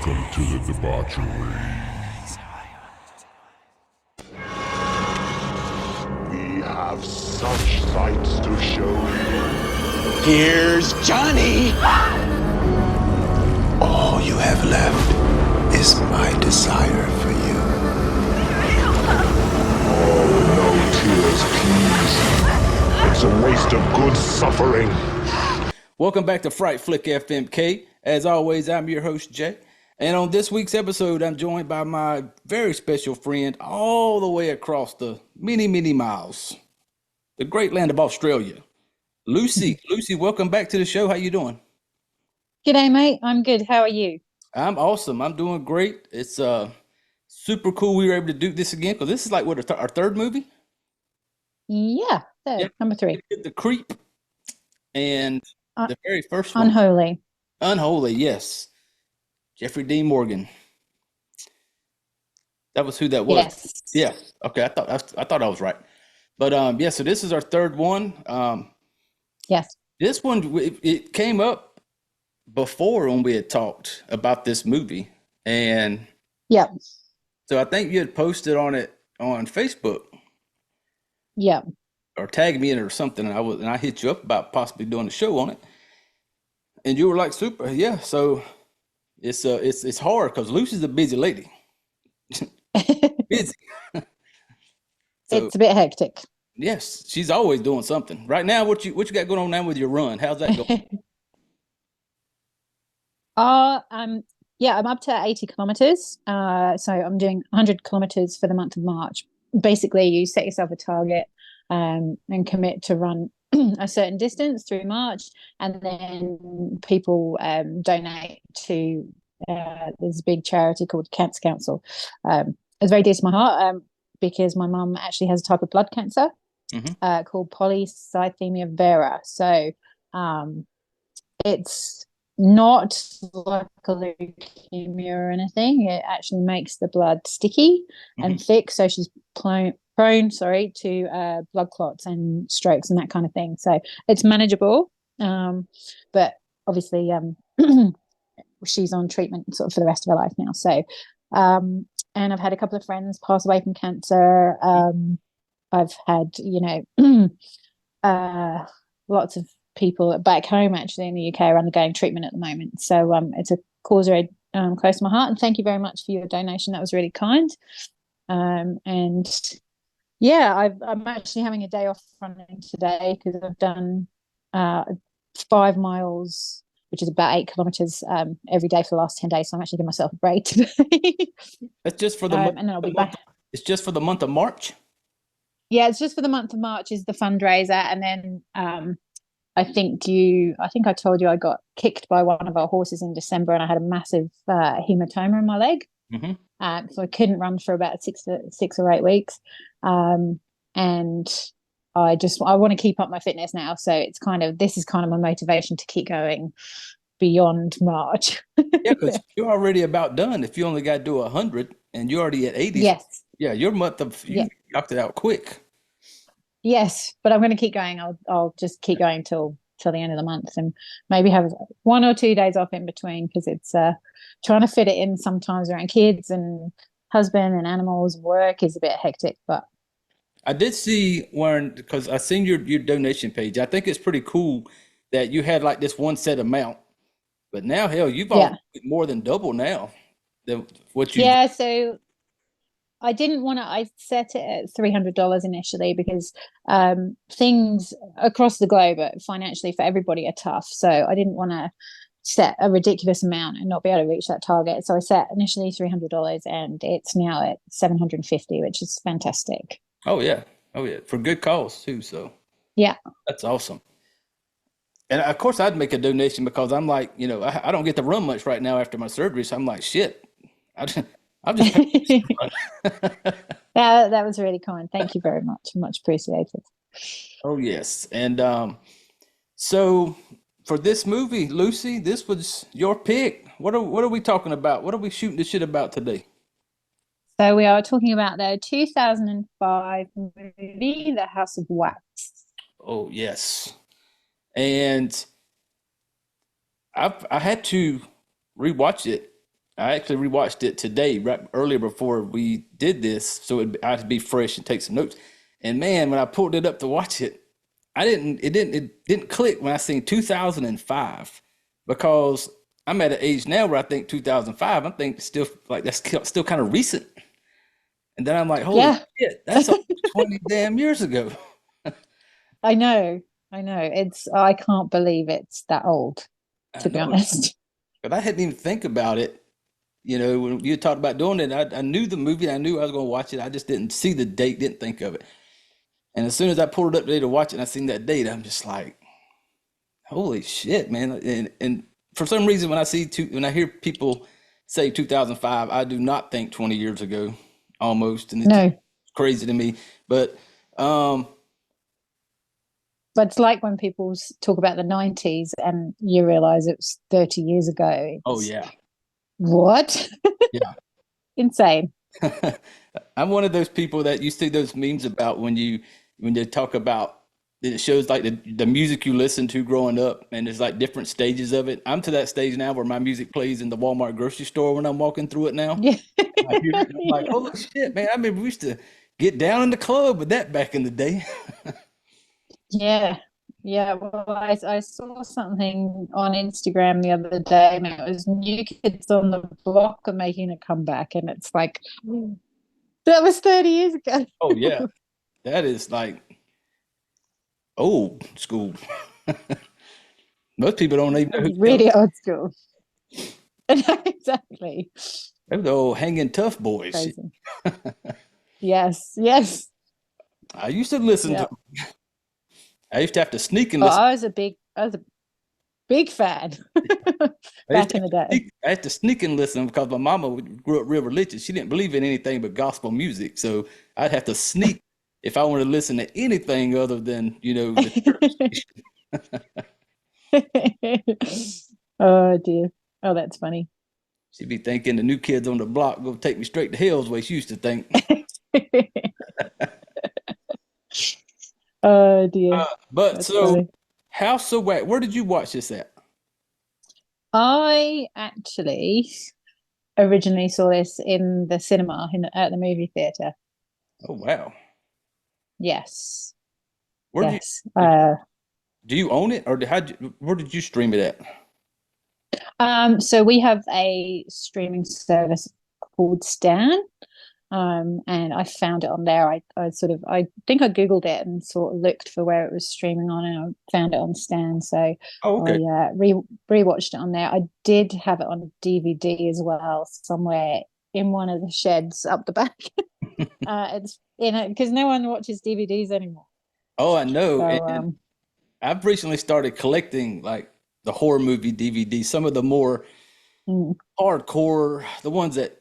Welcome to the debauchery. We have such sights to show you. Here's Johnny! All you have left is my desire for you. Oh, no tears, please. It's a waste of good suffering. Welcome back to Fright Flick FMK. As always, I'm your host, Jay. And on this week's episode, I'm joined by my very special friend all the way across the many, many miles, the great land of Australia, Lucy. Lucy, welcome back to the show. How you doing? G'day, mate. I'm good. How are you? I'm awesome. I'm doing great. It's super cool we were able to do this again because this is like what our third movie. Yeah, number 3. The Creep and the very first one. Unholy, yes. Jeffrey Dean Morgan. That was who that was. Yes. Yeah. Okay. I thought I was right. But yeah. So this is our third one. Yes. This one it came up before when we had talked about this movie, and Yeah. so I think you had posted on it on Facebook. Yeah. Or tagged me in it or something, and I hit you up about possibly doing a show on it, and you were like, "Super, yeah." So it's hard because Lucy's a busy lady. Busy. So, it's a bit hectic. yes, she's always doing something. Right now, what you got going on now with your run? How's that going? Yeah, I'm up to 80 kilometers. So I'm doing 100 kilometers for the month of March. Basically, you set yourself a target and commit to run a certain distance through March, and then people donate to there's a big charity called Cancer Council. It's very dear to my heart because my mum actually has a type of blood cancer called polycythemia vera. So it's not like a leukemia or anything. It actually makes the blood sticky and thick, so she's prone to blood clots and strokes and that kind of thing. So it's manageable, but obviously she's on treatment sort of for the rest of her life now. So and I've had a couple of friends pass away from cancer. I've had lots of people back home actually in the UK are undergoing treatment at the moment. So it's a cause very close to my heart, and thank you very much for your donation. That was really kind. And yeah, I'm actually having a day off running today because I've done 5 miles, which is about 8 kilometers every day for the last 10 days. So I'm actually giving myself a break today. That's just for the month. And then I'll be back. It's just for the month of March? Yeah, it's just for the month of March is the fundraiser. And then I think I told you I got kicked by one of our horses in December and I had a massive hematoma in my leg. So I couldn't run for about 6 or 8 weeks. And I want to keep up my fitness now. So this is kind of my motivation to keep going beyond March. Yeah, because you're already about done. If you only got to do 100 and you're already at 80. Yes. Yeah, your month of, you knocked it out quick. Yes, but I'm going to keep going. I'll just keep going till the end of the month and maybe have 1 or 2 days off in between because it's trying to fit it in sometimes around kids and husband and animals. Work is a bit hectic, but I did see because I seen your donation page. I think it's pretty cool that you had like this one set amount, but now hell, you've all more than double now than what you. Yeah, so I didn't want to. I set it at $300 initially because things across the globe financially for everybody are tough. So I didn't want to set a ridiculous amount and not be able to reach that target. So I set initially $300, and it's now at $750, which is fantastic. Oh yeah, for good cause too. So yeah, that's awesome. And of course, I'd make a donation because I'm like, I don't get to run much right now after my surgery, so I'm like, shit. I'm just. That was really kind. Thank you very much. Much appreciated. Oh yes, and so for this movie, Lucy, this was your pick. What are we talking about? What are we shooting the shit about today? So we are talking about the 2005 movie, The House of Wax. Oh yes, and I had to rewatch it I actually rewatched it today, right earlier before we did this, so I had to be fresh and take some notes. And man, when I pulled it up to watch it, it didn't click when I seen 2005 because I'm at an age now where I think 2005, I'm thinking still like that's still kind of recent. And then I'm like, holy Yeah, shit, that's almost 20 damn years ago. I know. I know. I can't believe it's that old, I to be know, honest. but I hadn't even think about it. You know, when you talked about doing it, I knew the movie, I knew I was going to watch it. I just didn't see the date, didn't think of it. And as soon as I pulled it up today to watch it, and I seen that date, I'm just like, holy shit, man! And for some reason, when I hear people say 2005, I do not think 20 years ago, almost, and it's just No, crazy to me. But um, but it's like when people talk about the 90s and you realize it was 30 years ago. oh It's yeah, what? yeah. Insane. I'm one of those people that you see those memes about when they talk about it shows like the music you listen to growing up and there's like different stages of it. I'm to that stage now where my music plays in the Walmart grocery store when I'm walking through it now. Yeah. I hear it and I'm like, Yeah. holy shit, man. I remember we used to get down in the club with that back in the day. Yeah. Yeah. Well, I saw something on Instagram the other day and it was New Kids on the Block are making a comeback. And it's like, that was 30 years ago. Oh yeah. That is like old school. Most people don't even know who the hell Really old school. Exactly. they're the old hanging tough boys. Crazy. Yes. Yes. I used to listen to Yeah. I used to have to sneak and Oh, listen. I was a big fan I used back to in have the to day. I had to sneak and listen because my mama grew up real religious. She didn't believe in anything but gospel music. So I'd have to sneak if I wanted to listen to anything other than, the church. Oh dear. Oh, that's funny. She'd be thinking the new kids on the block go take me straight to hell's way she used to think. Oh dear. But That's so funny. House of Wax, where did you watch this at? I actually originally saw this in the cinema at the movie theater. Oh wow. Yes. Where did Yes. you do you own it or where did you stream it at? So we have a streaming service called Stan. And I found it on there. I think I Googled it and sort of looked for where it was streaming on, and I found it on Stan. So Oh, I okay. rewatched it on there. I did have it on DVD as well, somewhere in one of the sheds up the back. It's because no one watches DVDs anymore. Oh, I know. So And I've recently started collecting like the horror movie DVDs, some of the more mm, hardcore, the ones that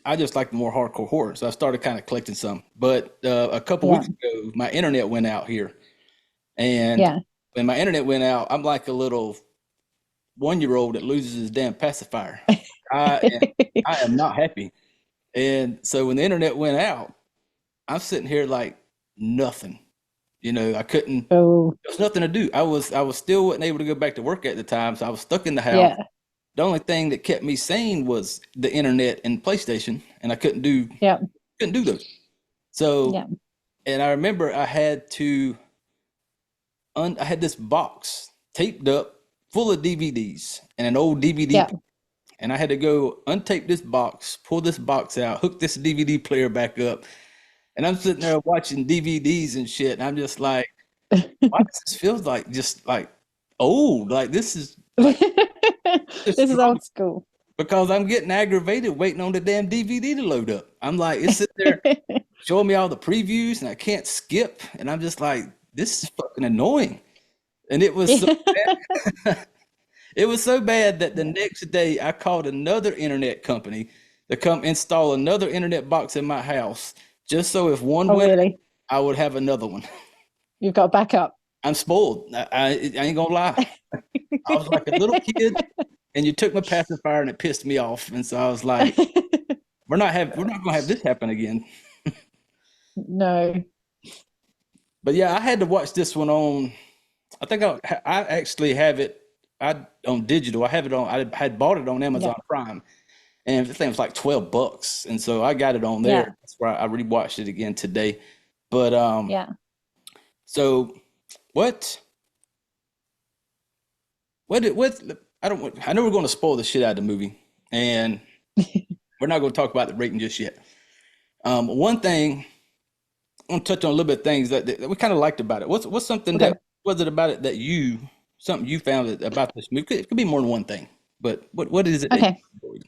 I just like the more hardcore horror. So I started kind of collecting some. But a couple yeah, weeks ago, my internet went out here. And yeah. when my internet went out, I'm like a little 1 year old that loses his damn pacifier. I am, I am not happy. And so when the internet went out, I'm sitting here like nothing. I couldn't. Oh, There was nothing to do. I was still wasn't able to go back to work at the time, so I was stuck in the house. yeah, The only thing that kept me sane was the internet and PlayStation, and I yeah, couldn't do those. So, yeah, and I remember I had this box taped up full of DVDs and an old DVD yeah. player, and I had to go untape this box, pull this box out, hook this DVD player back up, and I'm sitting there watching DVDs and shit, and I'm just like, why does this feel like just like old? Like this is like This just is old school. because I'm getting aggravated waiting on the damn DVD to load up. I'm like, it's sitting there showing me all the previews and I can't skip. And I'm just like, this is fucking annoying. And it was so bad that the next day I called another internet company to come install another internet box in my house just so if one Oh, went, really? I would have another one. You've got backup. I'm spoiled. I ain't gonna lie. I was like a little kid and you took my pacifier and it pissed me off. And so I was like, we're not gonna have this happen again. No. But yeah, I had to watch this one on. I think I actually have it I on digital. I have it on. I had bought it on Yeah. Amazon Prime, and the thing was like $12, and so I got it on Yeah. there. That's where I rewatched it again today. But Yeah. so what? What? I don't. I know we're going to spoil the shit out of the movie, and we're not going to talk about the rating just yet. One thing I want to touch on a little bit of things that we kind of liked about it. What's something Okay. that was it about it that something you found about this movie? It could be more than one thing, but what is it that you Okay. enjoyed?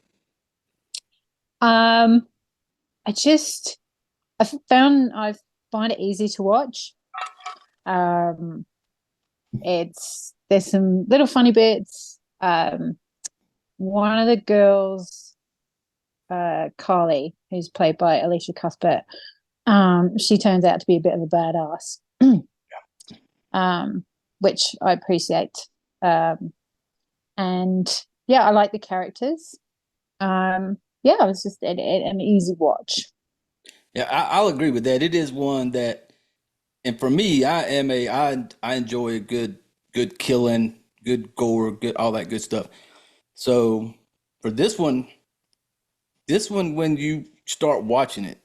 Um, I just I find it easy to watch. Um, there's some little funny bits. One of the girls, Carly, who's played by Alicia Cuthbert, she turns out to be a bit of a badass, which I appreciate. And yeah, I like the characters. Yeah, it was just an easy watch. Yeah, I'll agree with that. It is one that, and for me, I enjoy a good killing, good gore, good all that good stuff. So for this one when you start watching it,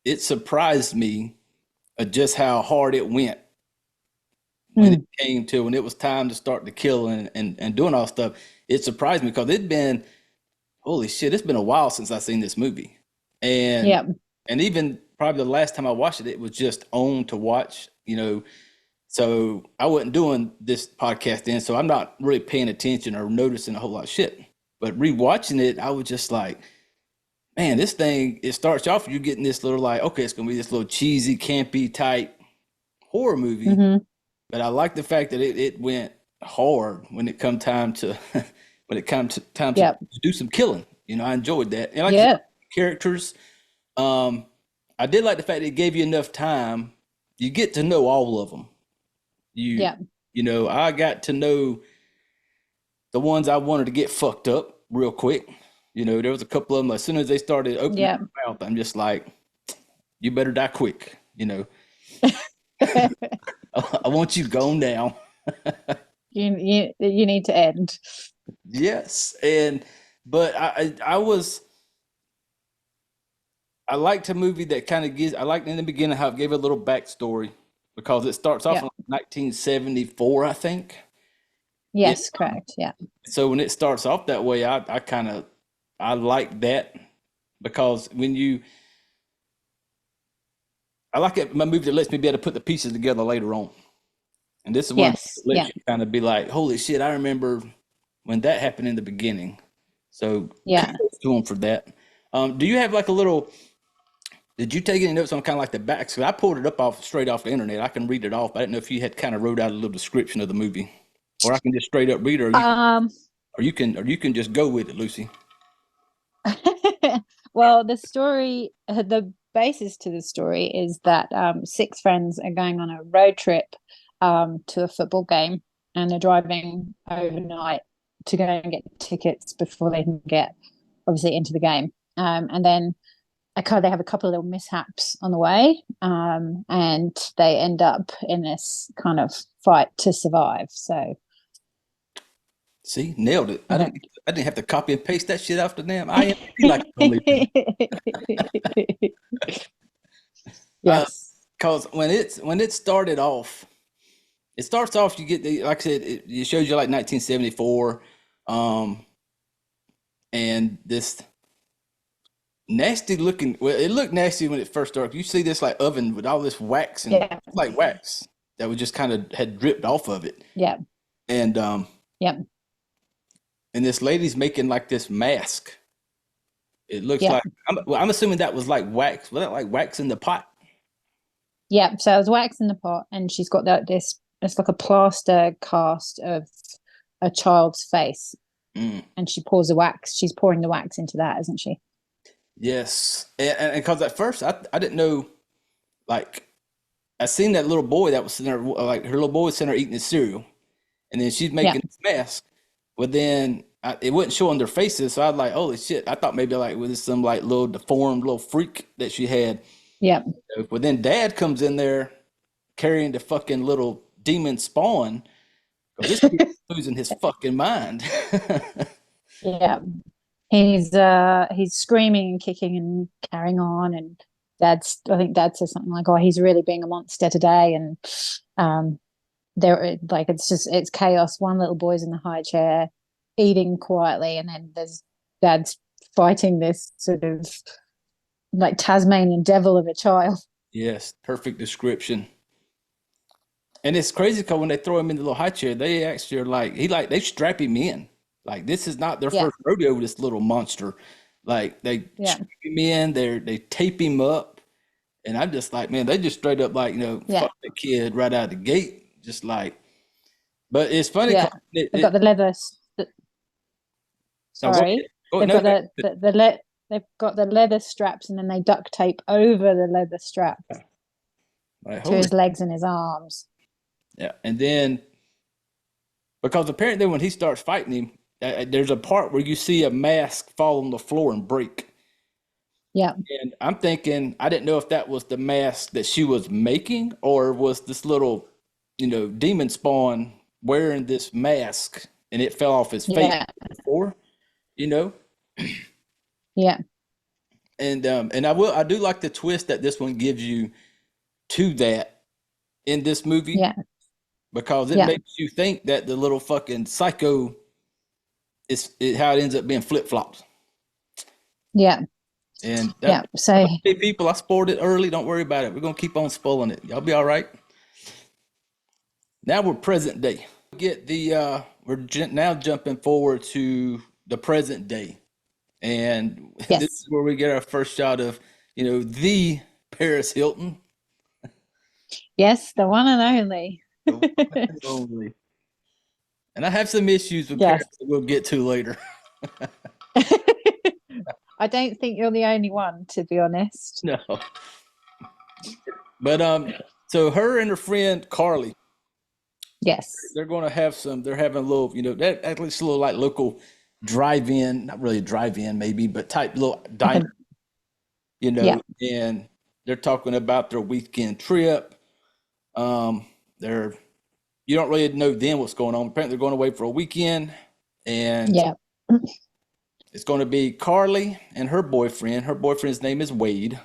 it surprised me just how hard it went when it Mm, came to when it was time to start the killing and doing all stuff. It surprised me because it'd been holy shit, it's been a while since I seen this movie. And yeah, even probably the last time I watched it, it was just on to watch, you know. So I wasn't doing this podcast then, so I'm not really paying attention or noticing a whole lot of shit. But rewatching it, I was just like, man, this thing, it starts off, you're getting this little like, okay, it's gonna be this little cheesy, campy type horror movie. hmm But I like the fact that it went hard when it come time to when it come to time to yeah, do some killing. You know, I enjoyed that. And like yeah, characters, um, I did like the fact that it gave you enough time. You get to know all of them. You yeah, you know, I got to know the ones I wanted to get fucked up real quick. You know, there was a couple of them as soon as they started opening yeah. their mouth, I'm just like, you better die quick. You know, I want you gone now. You need to end. Yes, and but I liked a movie that kind of gives. I liked in the beginning how it gave a little backstory because it starts off Yeah. in 1974, I think. It Yes, correct. Yeah. so when it starts off that way, I kind of I like that because when you I like it my movie that lets me be able to put the pieces together later on, and this is one Yes. that lets Yeah. you kind of be like, holy shit, I remember when that happened in the beginning. So Yeah. kudos to them for that. Do you have like a little? Did you take any notes on kind of like the back? So I pulled it up off straight off the internet. I can read it off. I didn't know if you had kind of wrote out a little description of the movie, or I can just straight up read it, Um, or you can just go with it, Lucy. well, the story, the basis to the story is that six friends are going on a road trip to a football game, and they're driving overnight to go and get tickets before they can get obviously into the game. And then they have a couple of little mishaps on the way, and they end up in this kind of fight to survive. So See, nailed it. I don't. I didn't have to copy and paste that shit off the damn IMDb like I normally do. Uh, Yes. Cause when it started off, it starts off. You get the like I said, it shows you like 1974, um, and this nasty looking. Well, it looked nasty when it first started. You see this like oven with all this wax and Yeah. like wax that was just kind of had dripped off of it, Yeah. and Yeah. and this lady's making like this mask. It looks Yeah. like I'm assuming that was like wax. Was that like wax in the pot? Yeah. So I was waxing the pot, and she's got this. It's like a plaster cast of a child's face, Mm. and she pours the wax. She's pouring the wax into that, isn't she? Yes, and because at first I didn't know, like I seen that little boy that was sitting there, like her little boy was sitting there eating his cereal, and then she's Yeah. making this mask, but then it wasn't showing their faces, so I was like, holy shit! I thought maybe like was some like little deformed little freak that she had. Yeah. But then Dad comes in there carrying the fucking little demon spawn, 'Cause this kid's losing his fucking mind. Yeah. He's screaming and kicking and carrying on, and I think Dad says something like, "Oh, he's really being a monster today," and it's chaos. One little boy's in the high chair eating quietly, and then there's Dad's fighting this sort of like Tasmanian devil of a child. Yes, perfect description. And it's crazy because when they throw him in the little high chair, they actually are they strap him in. Like this is not their Yeah. first rodeo with this little monster. Like they Yeah. strap him in, they tape him up, and I'm just like, man, they just straight up Yeah. fuck the kid right out the gate, just like. But it's funny. Yeah. They've got the leather. Sorry, they've got they've got the leather straps, and then they duct tape over the leather straps to his legs and his arms. Yeah, and then because apparently when he starts fighting him, there's a part where you see a mask fall on the floor and break. Yeah, and I'm thinking I didn't know if that was the mask that she was making or was this little, demon spawn wearing this mask and it fell off his face before, Yeah. And I do like the twist that this one gives you to that in this movie. Yeah. Because it makes you think that the little fucking psycho is how it ends up being flip-flops. Yeah. And so hey people, I spoiled it early. Don't worry about it. We're gonna keep on spoiling it. Y'all be all right. Now we're present day. We're now jumping forward to the present day, and this is where we get our first shot of the Paris Hilton. Yes, the one and only. And I have some issues with Paris that we'll get to later. I don't think you're the only one, to be honest. No. But so her and her friend Carly. Yes. They're going to have they're having a little, at least a little like local drive-in, not really a drive-in maybe, but type little diner, and they're talking about their weekend trip. You don't really know then what's going on. Apparently they're going away for a weekend, and it's going to be Carly and her boyfriend. Her boyfriend's name is Wade.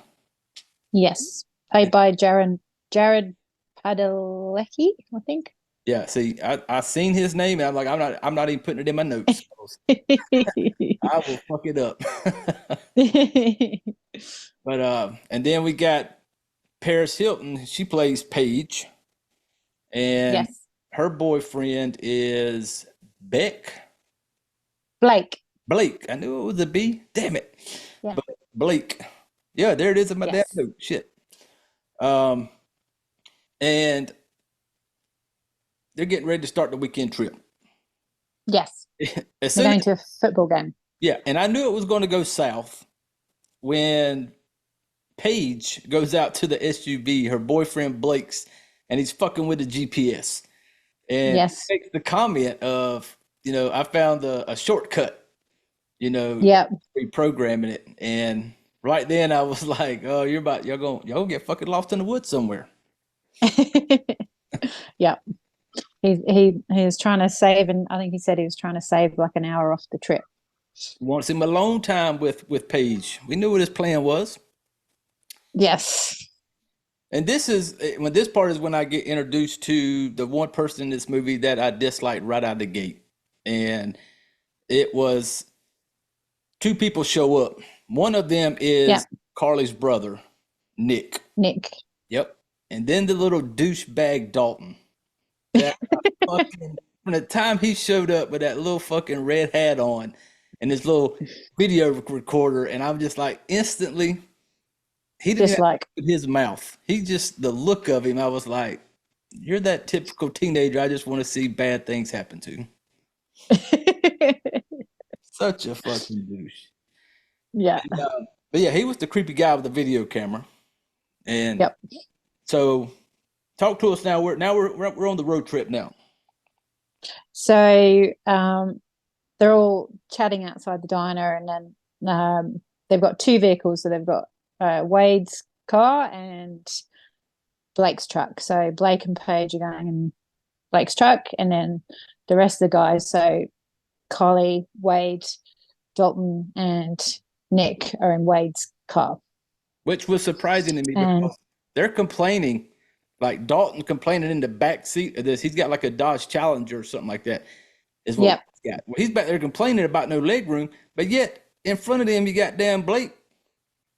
Yes, played by Jared Padalecki, I think. Yeah, see, I seen his name, and I'm like, I'm not even putting it in my notes. I will fuck it up. But and then we got Paris Hilton. She plays Paige, and her boyfriend is Blake. I knew it was a B. Damn it. Yeah. But Blake. Yeah, there it is in my damn note. Shit. And they're getting ready to start the weekend trip. Yes. They're going to a football game. Yeah, and I knew it was going to go south when Paige goes out to the SUV, her boyfriend Blake's, and he's fucking with the GPS. And makes the comment of, I found a shortcut, reprogramming it. And right then I was like, oh, y'all gonna get fucking lost in the woods somewhere. Yeah. He was trying to save, and I think he said he was trying to save like an hour off the trip. He wants him alone time with Paige. We knew what his plan was. Yes. And this part is when I get introduced to the one person in this movie that I disliked right out of the gate. And it was two people show up. One of them is Carly's brother, Nick. Yep. And then the little douchebag Dalton. From the time he showed up with that little fucking red hat on and his little video recorder, and I'm just like, instantly, he didn't just like his mouth. The look of him, I was like, you're that typical teenager I just want to see bad things happen to. Such a fucking douche. Yeah. But yeah, he was the creepy guy with the video camera. And so talk to us now. We're on the road trip now. So they're all chatting outside the diner, and then they've got two vehicles. So they've got Wade's car and Blake's truck. So Blake and Paige are going Blake's truck, and then the rest of the guys, so Carly, Wade, Dalton, and Nick are in Wade's car. Which was surprising to me And because they're complaining, like Dalton complaining in the back seat of this. He's got like a Dodge Challenger or something like that. Is what yep, he's got. Well, he's back there complaining about no leg room, but yet in front of him you got damn Blake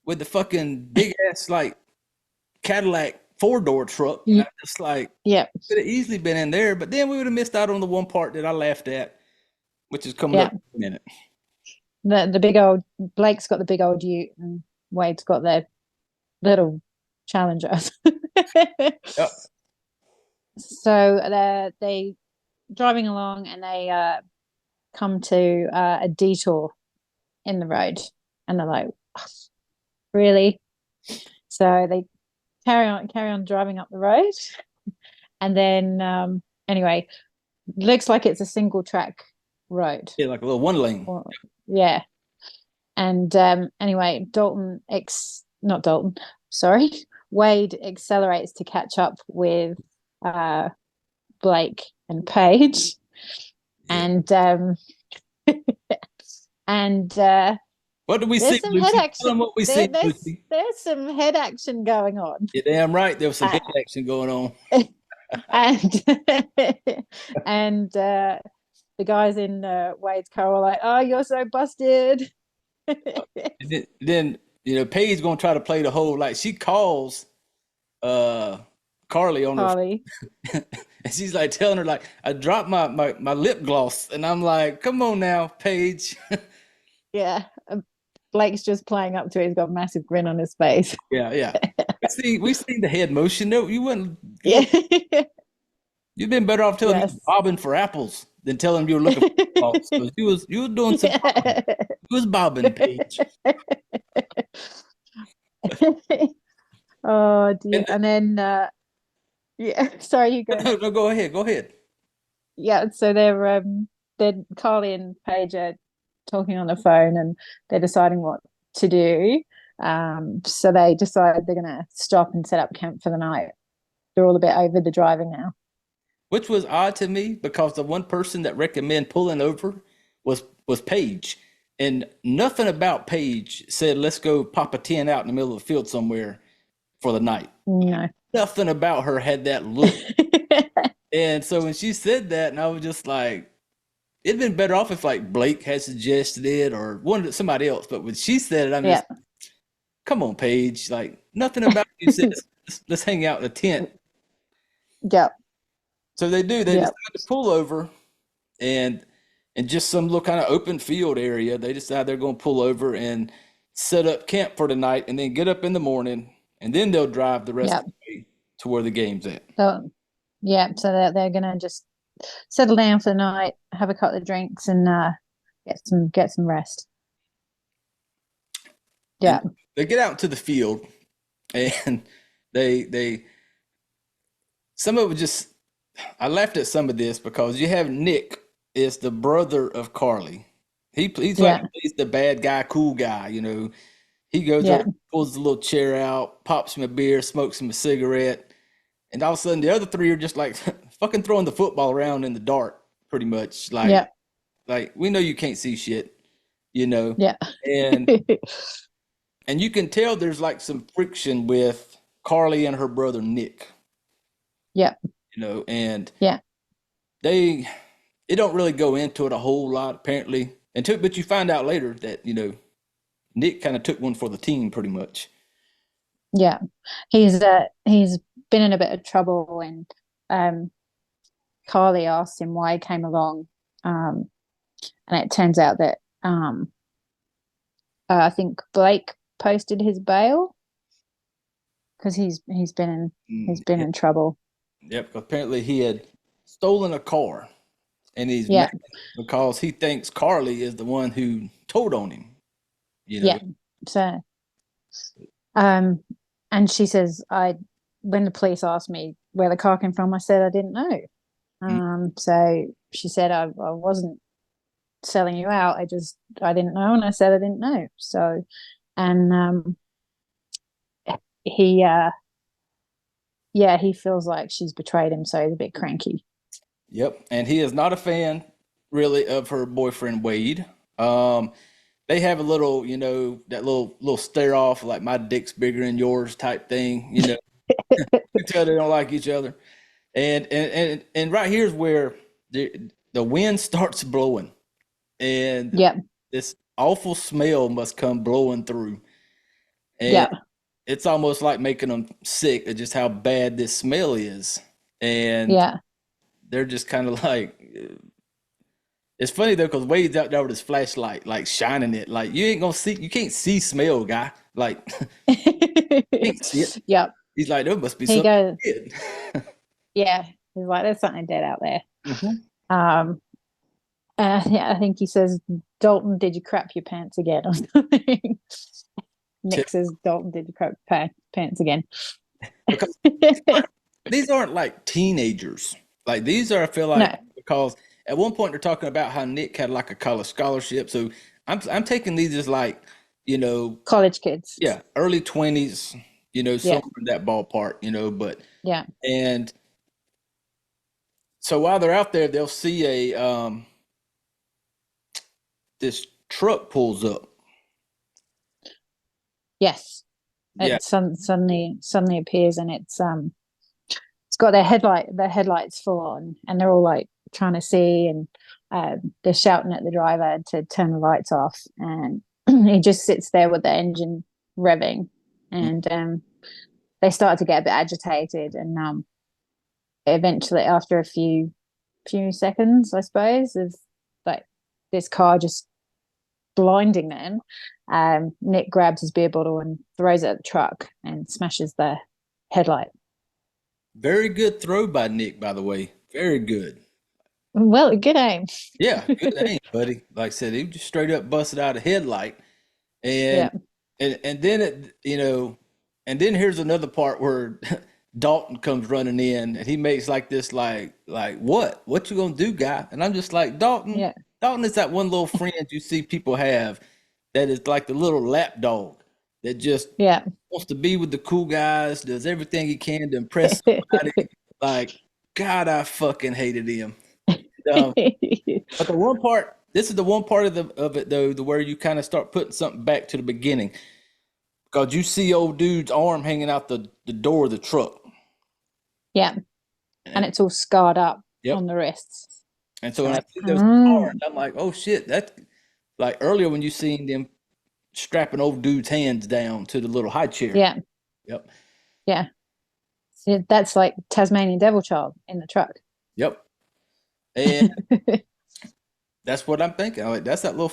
with the fucking big ass like Cadillac 4-door truck. And I'm just like, yep, could have easily been in there, but then we would have missed out on the one part that I laughed at, which is coming up yep. in a minute. The big old Blake's got the big old Ute, and Wade's got their little Challenger. Yep. So they driving along, and they come to a detour in the road, and they're like, "Oh, really?" So they carry on driving up the road, and then anyway, looks like it's a single track road. Yeah, like a little one lane. Yeah. And anyway, not Dalton, sorry, Wade accelerates to catch up with Blake and Paige. And and what do we there's see, some Lucy? head Tell action. them what we see, Lucy. There's some head action going on. You're damn right. There was some head action going on. And and the guys in Wade's car were like, "Oh, you're so busted." Then Paige gonna try to play the whole like she calls Carly on Carly. her and she's like telling her like I dropped my lip gloss, and I'm like, come on now, Paige. Yeah. Blake's just playing up to it. He's got a massive grin on his face. Yeah. We seen the head motion. No, you wouldn't. Yeah. You've been better off telling Yes. me bobbing for apples than telling him you were looking for balls. You was doing some bobbing. You was bobbing, Paige. Oh dear. And then yeah, sorry, you go. No, go ahead. Yeah, so they're Carly and Paige are talking on the phone, and they're deciding what to do. So they decide they're gonna stop and set up camp for the night. They're all a bit over the driving now. Which was odd to me because the one person that recommended pulling over was Paige. And nothing about Paige said, let's go pop a tent out in the middle of the field somewhere for the night. No. Nothing about her had that look. And so when she said that, and I was just like, it'd been better off if like Blake had suggested it or somebody else. But when she said it, I'm just, come on, Paige. Like nothing about you said, let's hang out in a tent. Yeah. So they do. They decide to pull over, and in just some little kind of open field area, they decide they're going to pull over and set up camp for the night, and then get up in the morning, and then they'll drive the rest of the way to where the game's at. So they're going to just settle down for the night, have a couple of drinks, and get some rest. Yeah. And they get out to the field, and they some of it just. I laughed at some of this because you have Nick is the brother of Carly. He's like he's the bad guy, cool guy. He goes over, pulls the little chair out, pops him a beer, smokes him a cigarette, and all of a sudden the other three are just like fucking throwing the football around in the dark, pretty much. Like we know you can't see shit, Yeah. and you can tell there's like some friction with Carly and her brother Nick. Yeah. And it don't really go into it a whole lot apparently but you find out later that Nick kind of took one for the team pretty much. Yeah, he's been in a bit of trouble, and Carly asked him why he came along, and it turns out that I think Blake posted his bail because he's been in trouble. Yep, apparently he had stolen a car, and he's mad because he thinks Carly is the one who told on him. Yeah. So, and she says, when the police asked me where the car came from, I said I didn't know. So she said I wasn't selling you out. I didn't know, and I said I didn't know. So, and he feels like she's betrayed him, so he's a bit cranky. Yep. And he is not a fan, really, of her boyfriend Wade. Um, they have a little, that little stare off, like my dick's bigger than yours type thing. You tell they don't like each other. And right here's where the wind starts blowing, and Yep. this awful smell must come blowing through, and Yep. it's almost like making them sick at just how bad this smell is. And Yeah. they're just kind of like, it's funny though, because Wade's out there with his flashlight, like shining it, like you ain't gonna see, you can't see smell, guy, like you can't see it. Yep. He's like, there must be He something goes, dead. yeah. He's like, there's something dead out there. Mhm. Um, yeah, I think he says, Dalton, did you crap your pants again? Or something. Nick says, Dalton, did you crap your pants again? Because these aren't like teenagers. Like these are, I feel like, No, because at one point they're talking about how Nick had like a college scholarship. So I'm taking these as like, college kids. yeah, early 20s, Yeah. somewhere in that ballpark, but Yeah. and so while they're out there, they'll see this truck pulls up. Yes. Yeah. It suddenly appears, and it's got their headlights full on, and they're all like trying to see, and they're shouting at the driver to turn the lights off, and he just sits there with the engine revving, and they start to get a bit agitated, and eventually, after a few seconds, I suppose, of like this car just blinding them, Nick grabs his beer bottle and throws it at the truck and smashes the headlight. Very good throw by Nick, by the way. Very good. Well, good aim. Yeah, good aim, buddy. Like I said, he just straight up busted out a headlight. And Yeah. and then and then here's another part where Dalton comes running in and he makes like this like what you gonna do, guy? And I'm just like, Yeah. Dalton is that one little friend you see people have that is like the little lap dog that just Yeah. wants to be with the cool guys, does everything he can to impress somebody. Like, God, I fucking hated him. But the one part, this is the one part of it though, the where you kind of start putting something back to the beginning. Because you see old dude's arm hanging out the door of the truck. Yeah. And it's all scarred up Yep. on the wrists. And so when I Like, see those scars, I'm like, oh shit, that's like earlier when you seen them strapping old dude's hands down to the little high chair. yeah. Yep. Yeah. That's like Tasmanian Devil Child in the truck. Yep. And that's what I'm thinking. I'm like, that's that little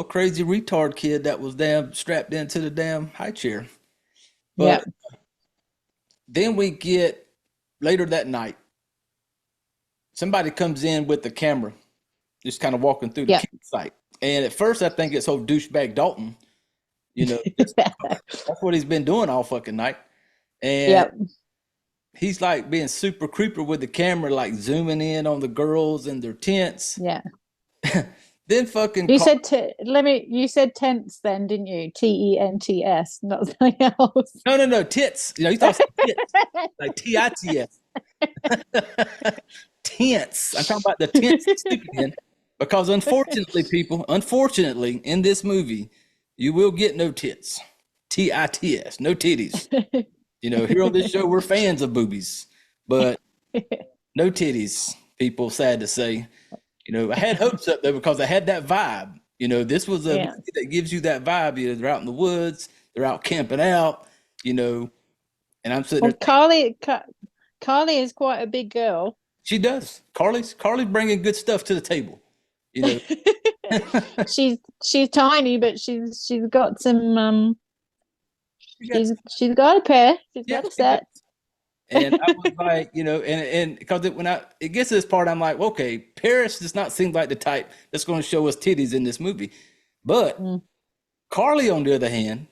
crazy retard kid that was damn strapped into the damn high chair. Yeah. But then we get later that night, somebody comes in with the camera, just kind of walking through the Yeah. campsite. And at first, I think it's old douchebag Dalton. That's what he's been doing all fucking night. And Yep. he's like being super creeper with the camera, like zooming in on the girls and their tents. Yeah. Then fucking You said you said tense then, didn't you? TENTS, not something else. no tits. You thought tits like TITS. Tents. I'm talking about the tents stupid in. Because unfortunately, in this movie, you will get no tits. TITS, no titties. Here on this show, we're fans of boobies, but no titties, people, sad to say. I had hopes up though because I had that vibe. This was a movie that gives you that vibe. They're out in the woods, they're out camping out, and I'm sitting there. Carly is quite a big girl. She does. Carly's bringing good stuff to the table. She's tiny, but she's got some she's got a pair. She's got a set. And I was like, and because it gets to this part, I'm like, okay, Paris does not seem like the type that's going to show us titties in this movie. But Carly, on the other hand,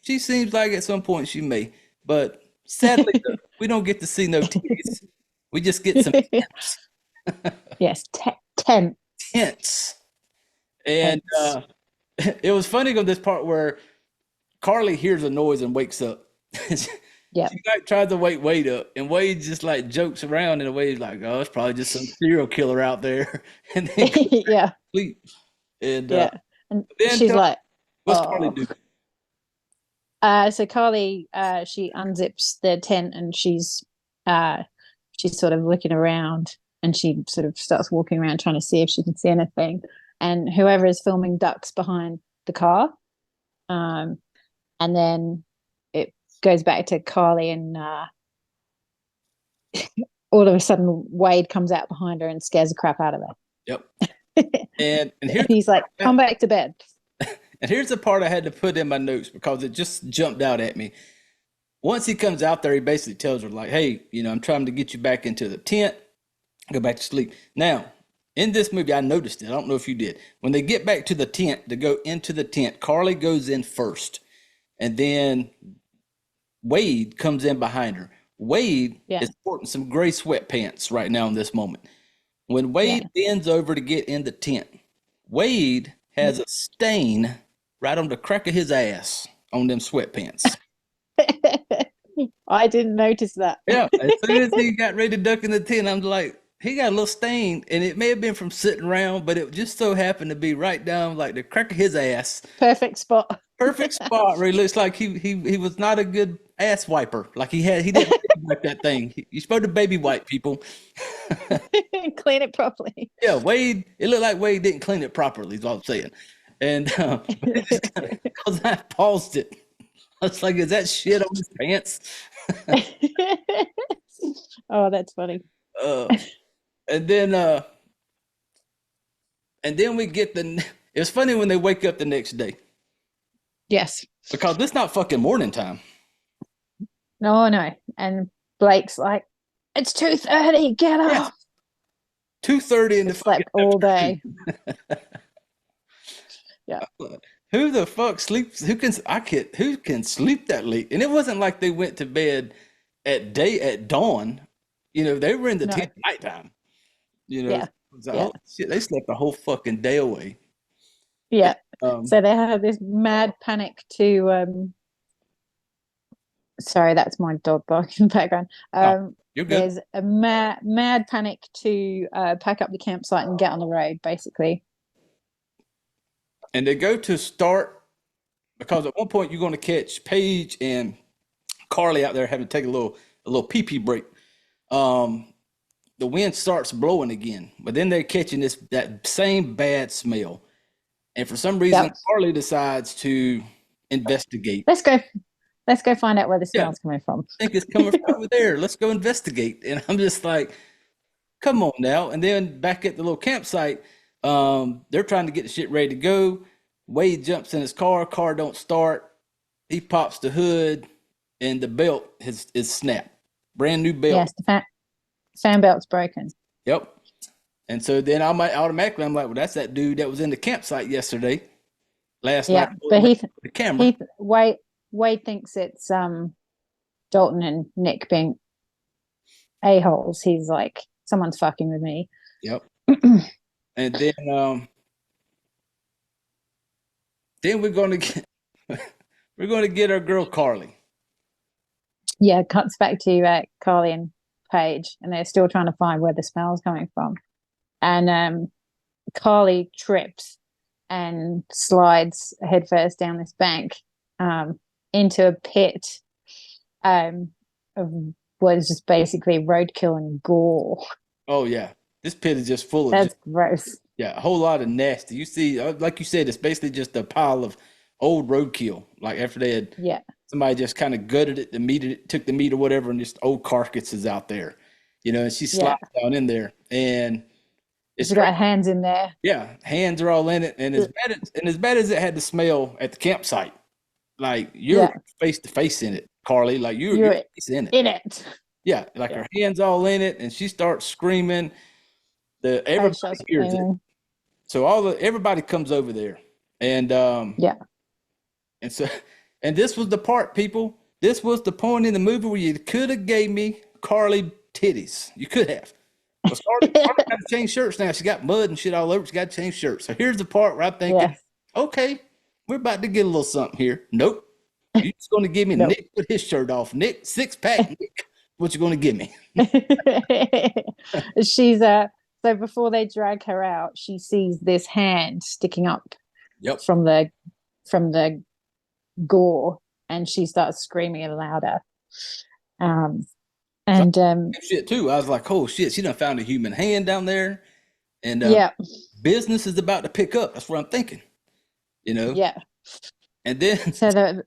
she seems like at some point she may. But sadly, we don't get to see no titties. We just get some tents. Yes, Tents. And it was funny on this part where Carly hears a noise and wakes up. Yeah. she like tries to wake Wade up, and Wade just like jokes around in a way like, "Oh, it's probably just some serial killer out there," and then goes to Yeah. sleep. And Yeah. And then she's like, what's Carly oh. do? So Carly, she unzips the tent and she's sort of looking around and she sort of starts walking around trying to see if she can see anything. And whoever is filming ducks behind the car. And then it goes back to Carly and all of a sudden Wade comes out behind her and scares the crap out of her. Yep. And He's like, come back to bed. And here's the part I had to put in my notes because it just jumped out at me. Once he comes out there, he basically tells her, like, hey, I'm trying to get you back into the tent, go back to sleep. Now, in this movie, I noticed it. I don't know if you did. When they get back to the tent, to go into the tent, Carly goes in first. And then Wade comes in behind her. Wade is sporting some gray sweatpants right now in this moment. When Wade bends over to get in the tent, Wade has a stain right on the crack of his ass on them sweatpants. I didn't notice that. Yeah, as soon as he got ready to duck in the tent, I'm like, he got a little stain, and it may have been from sitting around, but it just so happened to be right down like the crack of his ass. Perfect spot. Perfect spot where he looks like he was not a good ass wiper. Like he didn't wipe that thing. You're supposed to baby wipe people. Clean it properly. Yeah, Wade, it looked like Wade didn't clean it properly, is all I'm saying. And because I paused it. I was like, is that shit on his pants? Oh, that's funny. And then we get it's funny when they wake up the next day. Yes. Because it's not fucking morning time. No. And Blake's like, it's 2:30, get up. Yeah. 2:30 in the slept all day. Yeah. Who the fuck sleeps? Who can sleep that late? And it wasn't like they went to bed at dawn. They were in the tent at nighttime. Oh, shit, they slept the whole fucking day away. Yeah. So they had this mad panic to sorry, that's my dog barking in the background. You're good. There's a mad panic to pack up the campsite and get on the road, basically. And they go to start because at one point you're going to catch Paige and Carly out there having to take a little pee-pee break. The wind starts blowing again, but then they're catching that same bad smell. And for some reason, Carly decides to investigate. Let's go find out where the smell's coming from. I think it's coming from over there. Let's go investigate. And I'm just like, come on now. And then back at the little campsite, they're trying to get the shit ready to go. Wade jumps in his car don't start. He pops the hood and the belt is snapped. Brand new belt. Yes, the fan belt's broken. Yep. And so then I'm like, well, that's that dude that was in the campsite yesterday. Last night. But the camera. Wade thinks it's Dalton and Nick being a-holes. He's like, someone's fucking with me. Yep. And then we're gonna get our girl Carly. Yeah, cuts back to Carly and Paige, and they're still trying to find where the smell's coming from. And Carly trips and slides headfirst down this bank into a pit of what is just basically roadkill and gore. Oh yeah, this pit is just full of. That's gross. Yeah, a whole lot of nasty. You see, like you said, it's basically just a pile of old roadkill. Like after they had somebody just kind of gutted it, took the meat or whatever, and just old carcasses out there. And she slides down in there, and it's got hands in there. Yeah, hands are all in it, and as bad as it had to smell at the campsite, like you're face to face in it, Carly. Like you're face in it. In it. Yeah, like her hands all in it, and she starts screaming. Everybody hears it. So everybody comes over there, and and this was the part, people. This was the point in the movie where you could have gave me Carly titties. You could have. Carly got to change shirts now. She got mud and shit all over. She got to change shirts. So here's the part where I'm thinking, okay, we're about to get a little something here. Nope. You just going to give me Nope. Nick with his shirt off. Nick, six pack. Nick, what you going to give me? She's so before they drag her out, she sees this hand sticking up Yep. from the gore, and she starts screaming it louder. Shit too. I was like, oh shit, she done found a human hand down there, and yeah, business is about to pick up. That's what I'm thinking. You know. yeah. And then, So the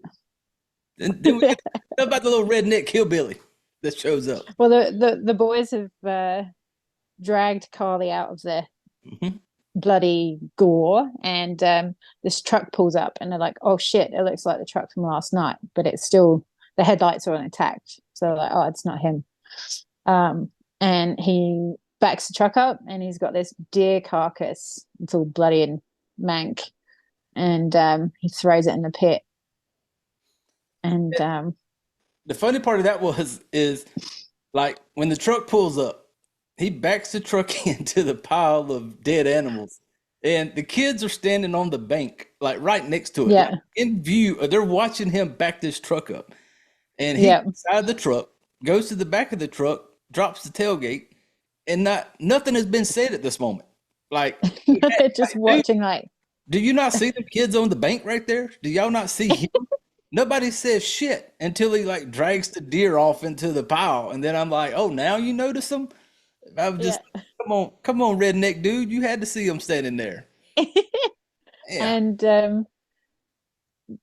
then we get about the little redneck hillbilly that shows up. well, the boys have dragged Carly out of the bloody gore, and this truck pulls up, and they're like, oh shit, it looks like the truck from last night, but it's still, the headlights are intact, so they're like, oh, it's not him. And he backs the truck up, and he's got this deer carcass. It's all bloody and mank, and he throws it in the pit. And the funny part of that is like when the truck pulls up, he backs the truck into the pile of dead animals, and the kids are standing on the bank, like right next to it, like in view. They're watching him back this truck up, and he gets out of the truck, goes to the back of the truck, drops the tailgate, and nothing has been said at this moment. Like they're just watching. Like, do you not see the kids on the bank right there? Do y'all not see him? Nobody says shit until he like drags the deer off into the pile, and then I'm like, oh, now you notice him. I was just come on, redneck dude, you had to see him standing there. And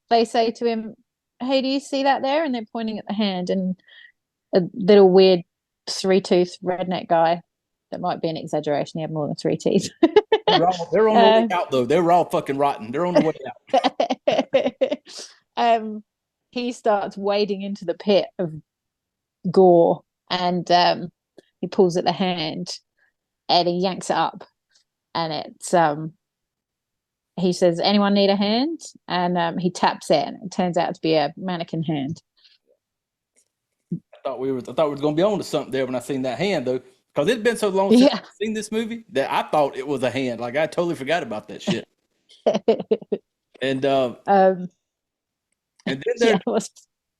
they say to him, hey, do you see that there? And they're pointing at the hand, and a little weird 3-tooth redneck guy. That might be an exaggeration. He had more than 3 teeth. They're on the way out, though. They were all fucking rotten. They're on the way out. He starts wading into the pit of gore, and he pulls at the hand, and he yanks it up, and it's he says, anyone need a hand? And he taps it, and it turns out to be a mannequin hand. I thought we were going to be on to something there when I seen that hand, though, because it'd been so long since I've seen this movie that I thought it was a hand. Like, I totally forgot about that shit. And then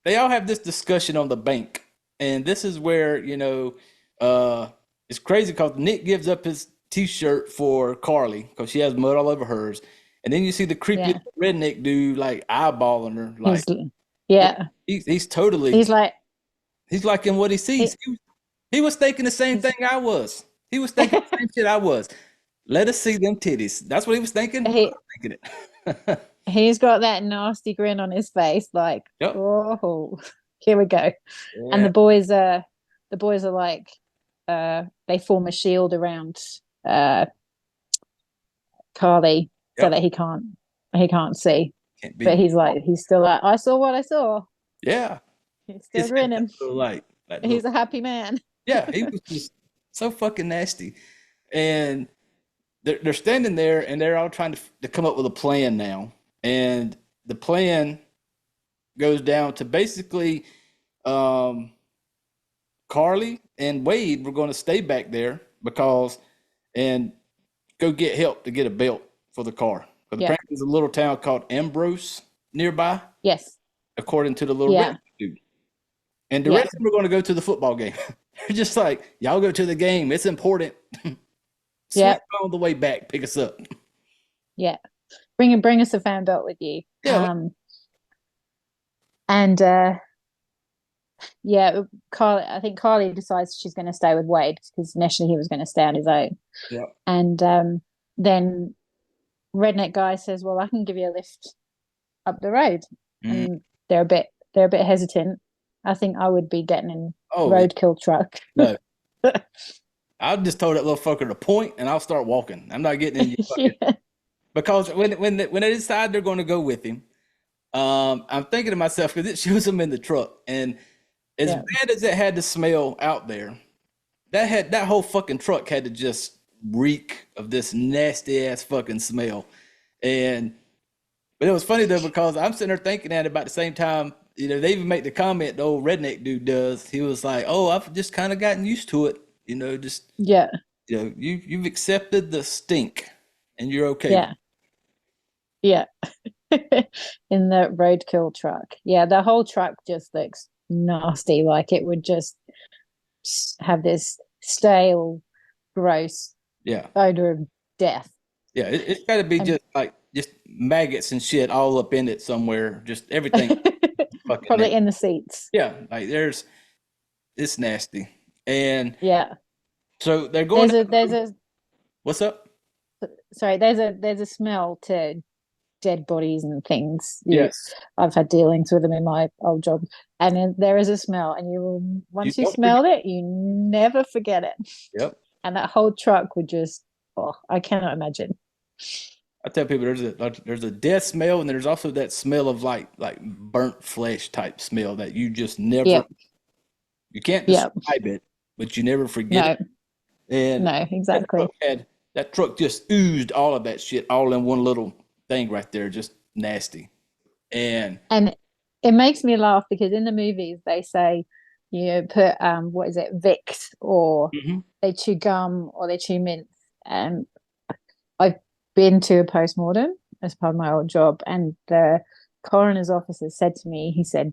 they all have this discussion on the bank, and this is where, you know, it's crazy because Nick gives up his T-shirt for Carly because she has mud all over hers, and then you see the creepy redneck dude like eyeballing her, like he's totally he's like in what he sees. He was thinking the same thing I was. He was thinking the same shit I was. Let us see them titties. That's what he was thinking. Thinking it. He's got that nasty grin on his face, like, oh, here we go. Yeah. And the boys are like, they form a shield around Carly so that he can't see. But he's still like, I saw what I saw. Yeah. He's still grinning. He's a happy man. Yeah, he was just so fucking nasty. And they're standing there, and they're all trying to come up with a plan now. And the plan goes down to basically Carly and Wade were going to stay back there and go get help to get a belt for the car. But apparently there's a little town called Ambrose nearby. Yes. According to the little red dude. And the rest of them are going to go to the football game. They're just like, y'all go to the game. It's important. On the way back, pick us up. Yeah. Bring us a fan belt with you. Yeah. Carly, I think Carly decides she's going to stay with Wade because initially he was going to stay on his own. Yeah. And then redneck guy says, well, I can give you a lift up the road. And they're a bit hesitant. I think I would be getting in roadkill truck. No. I'll just tell that little fucker to point, and I'll start walking. I'm not getting in your fucking... Because when they decide they're going to go with him, I'm thinking to myself, because it shows him in the truck, and as bad as it had to smell out there, that whole fucking truck had to just reek of this nasty ass fucking smell. But it was funny though, because I'm sitting there thinking at about the same time, you know, they even make the comment the old redneck dude does. He was like, "Oh, I've just kind of gotten used to it, you know, just you know, you've accepted the stink, and you're okay." Yeah. in the roadkill truck. Yeah, the whole truck just looks nasty. Like it would just have this stale, gross Yeah. odor of death. Yeah. It's got to be And just maggots and shit all up in it somewhere. Just everything fucking probably nasty. in the seats. Yeah. Like it's nasty. And Yeah. so they're going down the There's road. a What's up? sorry, there's a smell to dead bodies and things. Yes. I've had dealings with them in my old job, and there is a smell, and you will You once you don't forget. smell it, you never forget it. Yep. And that whole truck would just, oh, I cannot imagine. I tell people there's a death smell and there's also that smell of like burnt flesh type smell that you just never Yep, you can't yep, describe it, but you never forget no, it. And no, that exactly. truck had that truck just oozed all of that shit all in one little thing right there, just nasty. And And it makes me laugh because in the movies they say, put what is it, Vicks, or Mhm. they chew gum or they chew mints. And I've been to a postmortem as part of my old job, and the coroner's officer said to me, he said,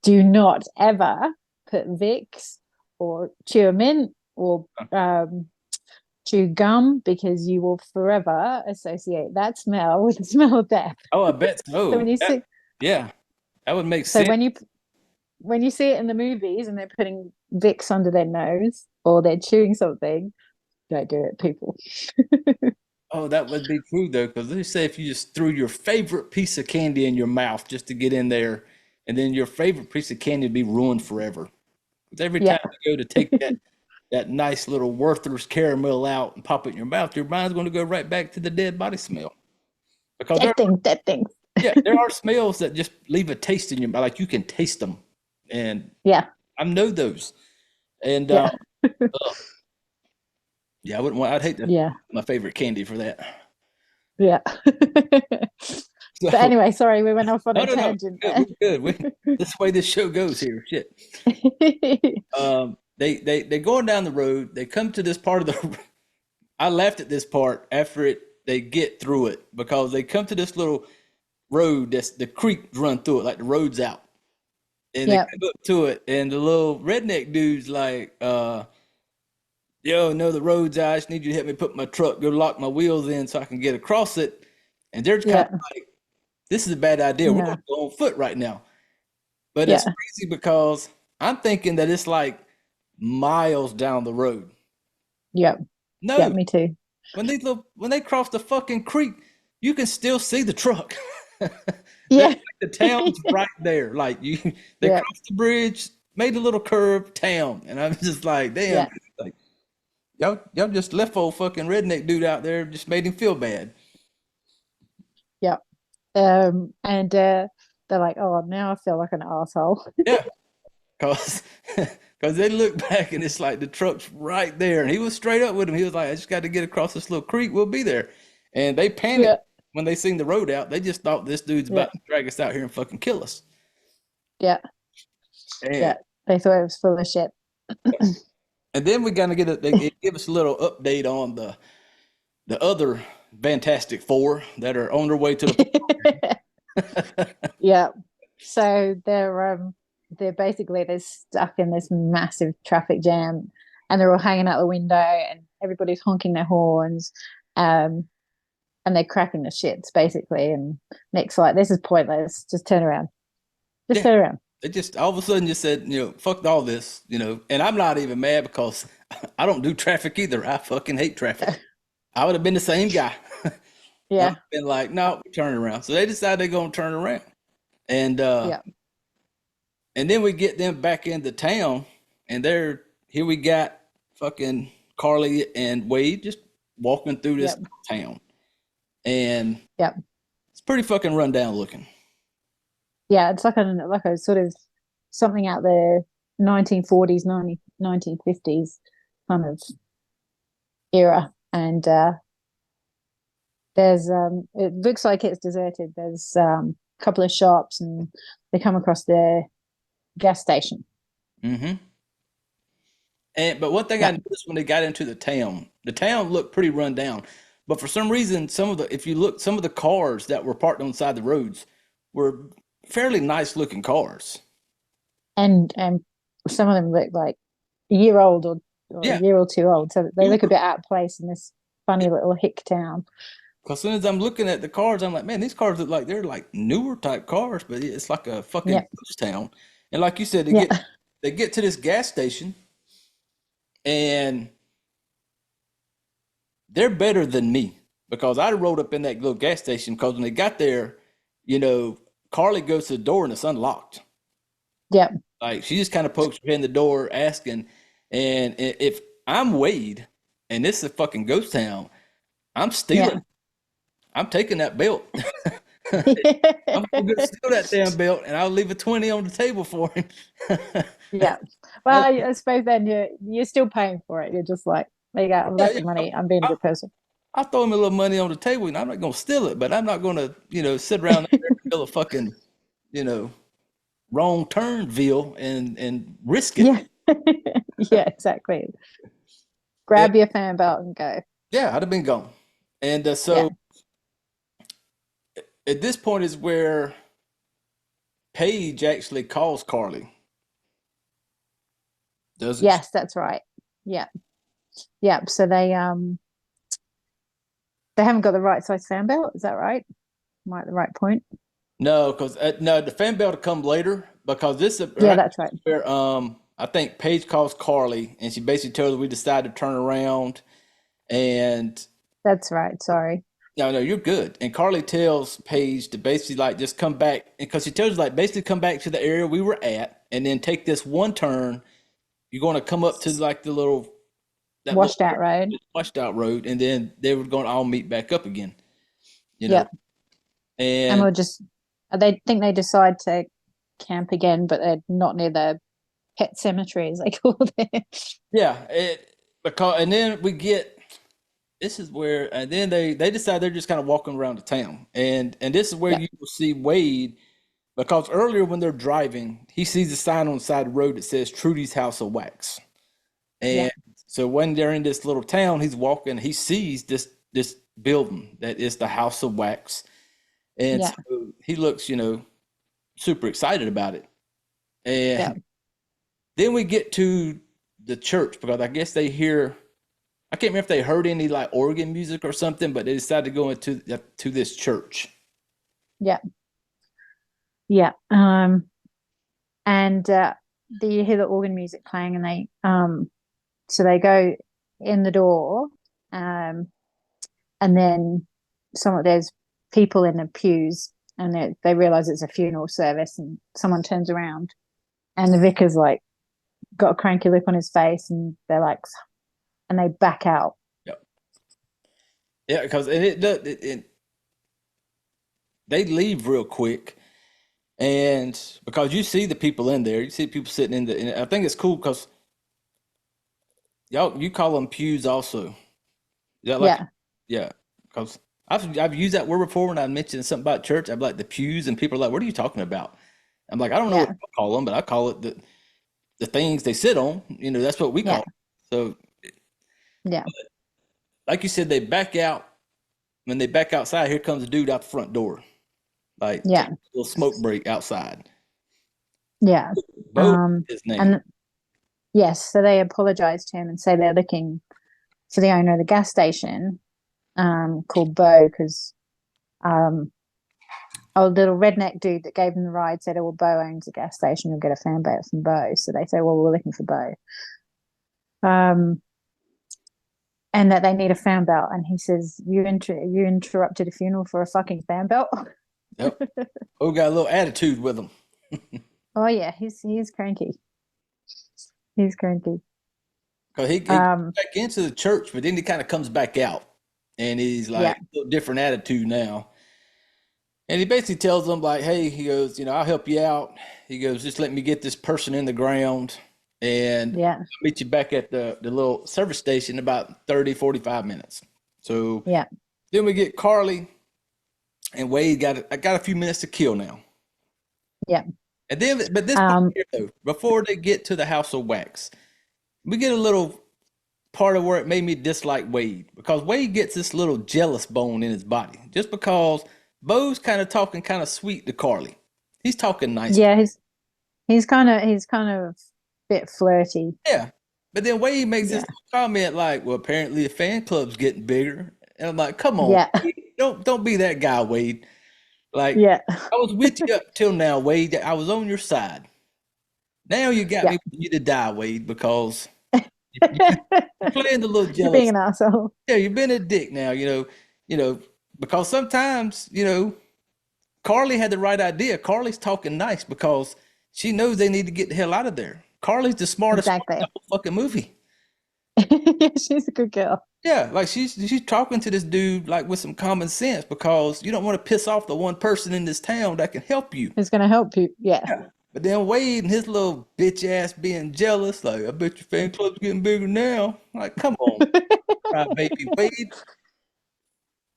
"Do not ever put Vicks or chew a mint or chew gum because you will forever associate that smell with the smell of death." Oh, I bet So so. when you see, Yeah, that would make so sense. when you see it in the movies and they're putting Vicks under their nose or they're chewing something, don't do it, people. Oh, that would be true though, because they say if you just threw your favorite piece of candy in your mouth just to get in there, and then your favorite piece of candy would be ruined forever. 'Cause every Yeah, time you go to take that nice little Werther's caramel out and pop it in your mouth, your mind's going to go right back to the dead body smell. Because dead things. there are smells that just leave a taste in your mouth, like you can taste them, and Yeah, I know those. And yeah, yeah, I wouldn't want. I'd hate to yeah, my favorite candy for that. yeah. But So anyway, sorry, we went off on no, a no, no, tangent good, there. we're good. This is the way this show goes here. Shit. They going down the road. They come to this part of the. I laughed at this part after they get through it because they come to this little road that's the creek run through it, like the road's out. And they Yeah, come up to it, and the little redneck dude's like, yo, no, the road's out. I just need you to help me put my truck, go lock my wheels in so I can get across it. And they're kind yeah, of like, this is a bad idea. We're no, going to go on foot right now. But it's yeah, crazy because I'm thinking that it's like miles down the road. yeah, yeah. No, Me too. when they cross the fucking creek, you can still see the truck. Yeah, The town's right there. Like they yeah, crossed the bridge, made a little curve, town, and I'm just like, damn, yeah, like y'all just left old fucking redneck dude out there, just made him feel bad. yeah. And they're like, "Oh, now I feel like an asshole." Yeah, cause cause they look back and it's like the truck's right there, and he was straight up with him. He was like, I just got to get across this little creek, we'll be there. And they panicked Yeah, when they seen the road out. They just thought this dude's yeah, about to drag us out here and fucking kill us. yeah, And yeah. They thought it was full of shit. and then we gotta they give us a little update on the other Fantastic Four that are on their way to the. Yeah. So they're basically they're stuck in this massive traffic jam, and they're all hanging out the window, and everybody's honking their horns, um, and they're cracking the shits basically. And Nick's like, "This is pointless. Just turn around. Just Yeah, turn around." they just all of a sudden just said, fuck all this, and I'm not even mad because I don't do traffic either. I fucking hate traffic. I would have been the same guy. I would Yeah, have been like, no, we're turning around. So they decided they're gonna turn around. And yeah, and then we get them back into town, and here we got fucking Carly and Wade just walking through this yeah, town. And yeah, it's pretty fucking rundown looking. yeah. It's like a sort of something out there, 1940s, 1950s kind of era, and there's it looks like it's deserted. There's a couple of shops, and they come across the gas station. Mm-hmm. But one thing I Yeah, noticed when they got into the town looked pretty run down. But for some reason, if you look, some of the cars that were parked on the side of the roads were fairly nice looking cars. And some of them look like a year old or a Yeah. year or two old, so they look a bit out of place in this funny little hick town. Because as soon as I'm looking at the cars, I'm like, man, these cars look like they're like newer type cars, but it's like a fucking Yeah, ghost town. And like you said, yeah, they get to this gas station, and they're better than me because I rolled up in that little gas station because when they got there, Carly goes to the door and it's unlocked. yeah, Like she just kind of pokes her head in the door asking, and if I'm Wade and this is a fucking ghost town, I'm stealing. yeah. I'm taking that belt. I'm gonna go steal that damn belt, and I'll leave a 20 on the table for him. Yeah. Well, I suppose then you're still paying for it. You're just like, there you go. I've left the money. I'm being a I, good person. I'll throw him a little money on the table, and I'm not gonna steal it, but I'm not gonna, sit around there and fill a fucking, you know, wrong turnville and risk it. Yeah. Yeah, exactly. Grab your fan belt and go. Yeah, I'd have been gone. And Yeah. so at this point is where Paige actually calls Carly. Does it? Yes, that's right. Yeah. Yeah. So they haven't got the right size fan belt. Is that right? Am I at the right point? No, because no, the fan belt will come later because this is Yeah, that's right. where I think Paige calls Carly and she basically tells her we decided to turn around and That's right. Sorry. no, you're good. And Carly tells Paige to basically like just come back because she tells her like basically come back to the area we were at and then take this one turn. You're going to come up to like the little Washed out road. washed out road, and then they were going to all meet back up again. Yeah. And And we'll just, they think they decide to camp again, but they're not near the pet cemetery, as they call it. yeah, and then we get this is where and then they decide they're just kind of walking around the town, and this is where Yeah. you will see Wade because earlier when they're driving, he sees a sign on the side of the road that says Trudy's House of Wax, Yeah. and so when they're in this little town, he's walking, he sees this building that is the House of Wax, and Yeah. so he looks super excited about it, and Yeah. then we get to the church because I guess they hear. I can't remember if they heard any like organ music or something, but they decided to go into to this church. Yeah. Yeah. And you hear the organ music playing, and they so they go in the door, and then there's people in the pews, and they realize it's a funeral service, and someone turns around, and the vicar's like got a cranky look on his face, and they're like, and they back out. Yep. Yeah, because they leave real quick, and because you see the people in there, you see people sitting in and I think it's cool because you call them pews also. Is that like yeah? Because I've used that word before when I mentioned something about church. I'm like the pews, and people are like, "What are you talking about?" I'm like, I don't know what I call them, but I call it the things they sit on. That's what we call it. So Yeah. like you said, they back out. When they back outside, here comes a dude out the front door, like Yeah. a little smoke break outside. Yeah. Bo is his name. And yes, so they apologize to him and say they're looking for the owner of the gas station, called Bo, because a little redneck dude that gave them the ride said, "Oh, well, Bo owns a gas station. You'll get a fan belt from Bo." So they say, "Well, we're looking for Bo." And that they need a fan belt, and he says, "You interrupted a funeral for a fucking fan belt." Yep. Oh, got a little attitude with him. Oh yeah, he's cranky. He's cranky. Because he goes back into the church, but then he kind of comes back out, and he's like a little different attitude now. And he basically tells them like, "Hey," he goes, "I'll help you out." He goes, "Just let me get this person in the ground, and I'll meet you back at the little service station in about 30, 45 minutes." So then we get Carly and Wade I got a few minutes to kill now. Yeah. And then, but this part here, though, before they get to the House of Wax, we get a little part of where it made me dislike Wade, because Wade gets this little jealous bone in his body just because Bo's kind of talking kind of sweet to Carly. He's talking nice. Yeah, he's kind of a bit flirty. Yeah. But then Wade makes this Yeah. comment like, well, apparently the fan club's getting bigger. And I'm like, come on, Yeah. Wade. Don't be that guy, Wade. Like, Yeah. I was with you up till now, Wade. I was on your side. Now you got Yeah. me for you to die, Wade, because you're playing the little You're being jealous. an asshole. Yeah, you've been a dick now, because sometimes, Carly had the right idea. Carly's talking nice because she knows they need to get the hell out of there. Carly's the smartest one in Exactly. the whole fucking movie. Yeah, she's a good girl. Yeah, like she's talking to this dude like with some common sense, because you don't want to piss off the one person in this town that can help you. Who's going to help you? Yeah. Yeah. But then Wade and his little bitch ass being jealous, like, I bet your fan club's getting bigger now. Like, come on, cry baby Wade.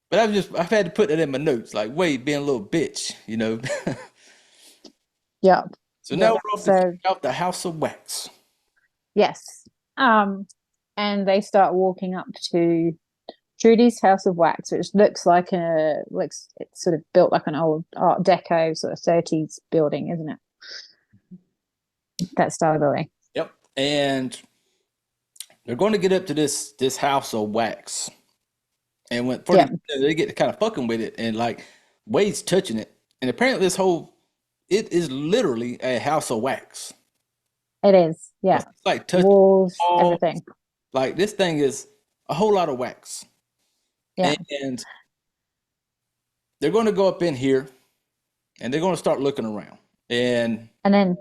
But I've had to put that in my notes, like Wade being a little bitch. Yeah. So now Yeah. we're off to So check out the House of Wax. yes. And they start walking up to Trudy's House of Wax, which looks it's sort of built like an old Art Deco sort of 30s building, isn't it? That style of building. Yep. And they're going to get up to this House of Wax. And they get to kind of fucking with it, and like Wade's touching it. And apparently it is literally a house of wax. It is. Yeah. It's like touching Walls, all, everything. like this thing is a whole lot of wax. Yeah. And they're going to go up in here and they're going to start looking around. And And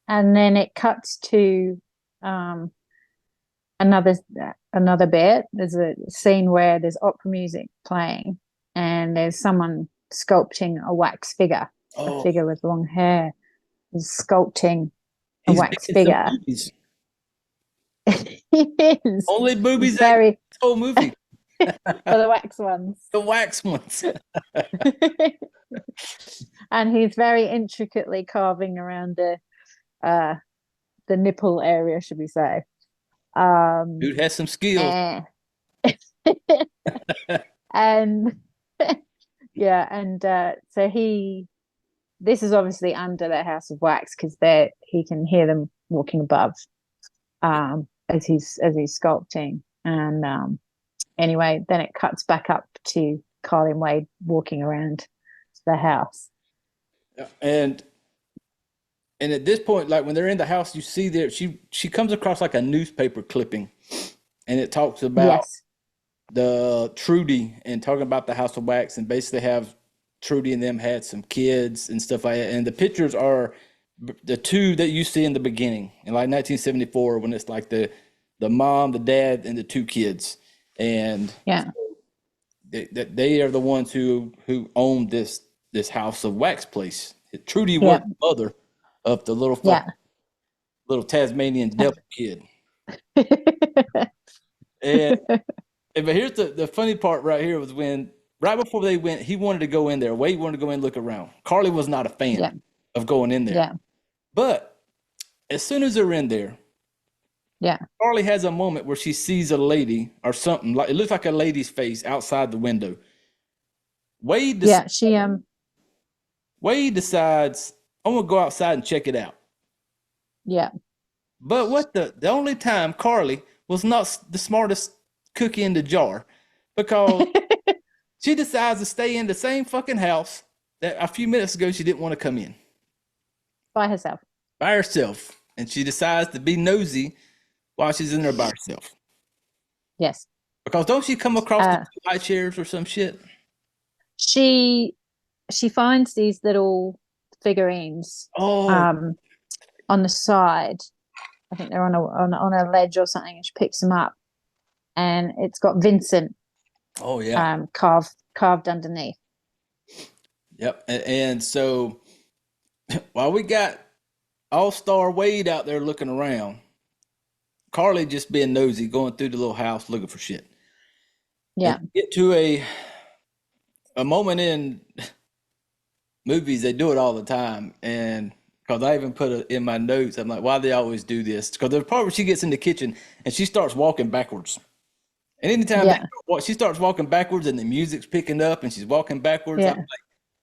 then it cuts to another bit. There's a scene where there's opera music playing and there's someone sculpting a wax figure. A figure with long hair is sculpting a he's wax making some figure. boobies. He is. Only boobies He's very in this whole movie. for the wax ones. The wax ones. And he's very intricately carving around the nipple area, should we say. Dude has some skills. And yeah, and so this is obviously under their house of wax because he can hear them walking above as he's sculpting. And anyway, then it cuts back up to Carly and Wade walking around the house. And at this point, like when they're in the house, you see there she comes across like a newspaper clipping, and it talks about the Trudy and talking about the House of Wax, and basically have Trudy and them had some kids and stuff like that. And the pictures are the two that you see in the beginning in like 1974, when it's like the mom, the dad, and the two kids. And yeah, they are the ones who own this House of Wax place. Trudy was the mother of the little little Tasmanian devil kid. And but here's the funny part right here was when right before they went, he wanted to go in there. Wade wanted to go in and look around. Carly was not a fan of going in there. Yeah. But as soon as they're in there, Carly has a moment where she sees a lady or something, like it looks like a lady's face outside the window. Wade Wade decides, I'm gonna go outside and check it out. Yeah. But the only time Carly was not the smartest cookie in the jar, because she decides to stay in the same fucking house that a few minutes ago she didn't want to come in. By herself. By herself. And she decides to be nosy while she's in there by herself. Yes. Because don't she come across the high chairs or some shit? She finds these little figurines on the side. I think they're on a ledge or something, and she picks them up, and it's got Vincent carved underneath. Yep. And so while we got all-star Wade out there looking around, Carly just being nosy, going through the little house looking for shit. Yeah. And get to a moment in movies, they do it all the time, and Because I even put it in my notes. I'm like, why they always do this? Because the part where she gets in the kitchen and she starts walking backwards. And anytime Yeah. she starts walking backwards and the music's picking up and she's walking backwards, I'm Yeah. like,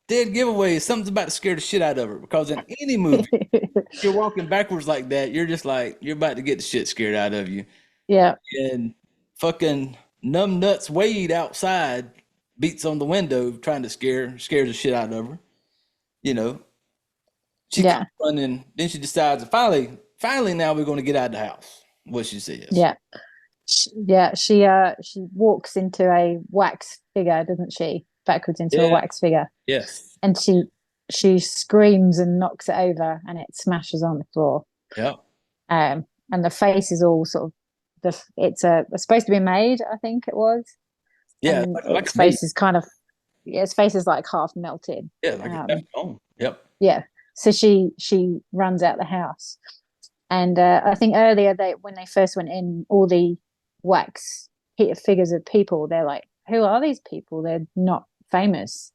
dead giveaway. Something's about to scare the shit out of her. Because in any movie, if you're walking backwards like that, you're just like, you're about to get the shit scared out of you. Yeah. And fucking numb nuts Wade outside beats on the window trying to scares the shit out of her. You know, she Yeah. keeps running. Then she decides, finally, now we're going to get out of the house. What she says. Yeah. She walks into a wax figure, doesn't she? Backwards into a Yeah. wax figure. Yes. And she screams and knocks it over and it smashes on the floor. Yep. And the face is all sort of it's supposed to be made, I think it was. Yeah. And Like its a maid. face is kind of its face is like half melted. Yeah. Like a left bone. Yep. Yeah. So she runs out the house. And I think earlier when they first went in, all the wax figures of people, they're like, who are these people? They're not famous.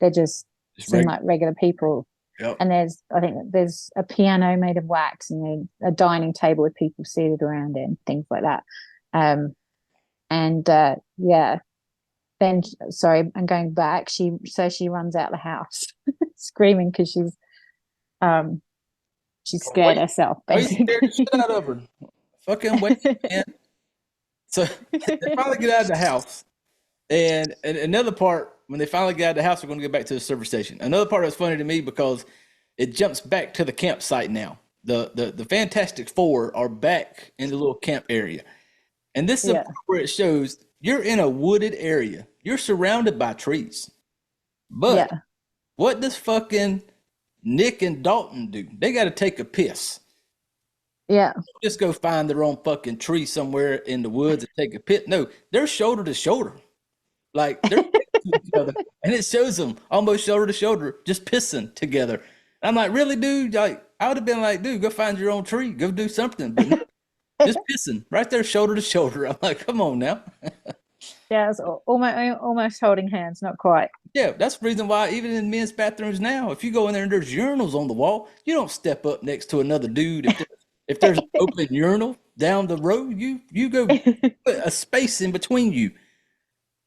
They're just seem like regular people. Yep. And I think there's a piano made of wax and then a dining table with people seated around it and things like that. Yeah. Then, sorry, I'm going back. She runs out the house screaming because she's scared herself, Wade basically. scared the shit out of her. Fucking Wade, man. So they finally get out of the house. And another part, when they finally get out of the house, we're going to get back to the service station. Another part that's funny to me because it jumps back to the campsite now. The Fantastic Four are back in the little camp area. And this is a part where it shows you're in a wooded area. You're surrounded by trees. But what does fucking Nick and Dalton do? They got to take a piss. Yeah. Just go find their own fucking tree somewhere in the woods and take a piss. No, they're shoulder to shoulder. Like they're each other, and it shows them almost shoulder to shoulder, just pissing together. And I'm like, really, dude? Like, I would have been like, dude, go find your own tree, go do something, but no, just pissing right there, shoulder to shoulder. I'm like, come on now. Yeah, it's almost holding hands, not quite. Yeah, that's the reason why even in men's bathrooms now, if you go in there and there's urinals on the wall, you don't step up next to another dude. If there's an open urinal down the road, you go put a space in between you.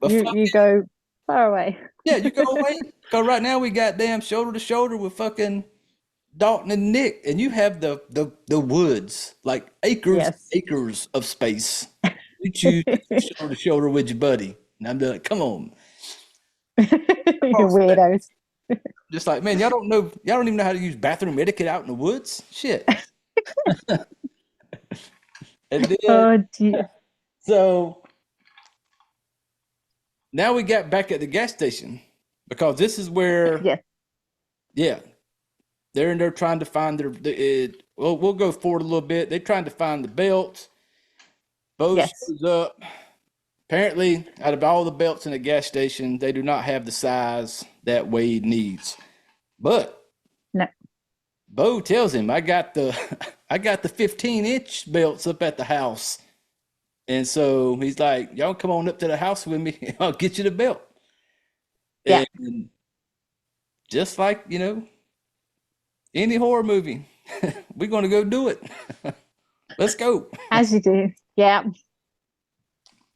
But you go far away. Yeah, you go away. Because right now we got damn shoulder to shoulder with fucking Dalton and Nick, and you have the woods, like acres of space. You choose shoulder to shoulder with your buddy. And I'm like, come on. Weirdos. Just like, man, y'all don't even know how to use bathroom etiquette out in the woods. Shit. And then, oh dear. So now we got back at the gas station because this is where they're in there trying to find we'll go forward a little bit. They're trying to find the belts. Bo shows up. Apparently, out of all the belts in the gas station, they do not have the size that Wade needs. But Bo tells him, I got the 15-inch belts up at the house. And so he's like, y'all come on up to the house with me. And I'll get you the belt. Yeah. And just like, any horror movie, we're going to go do it. Let's go. As you do. Yeah.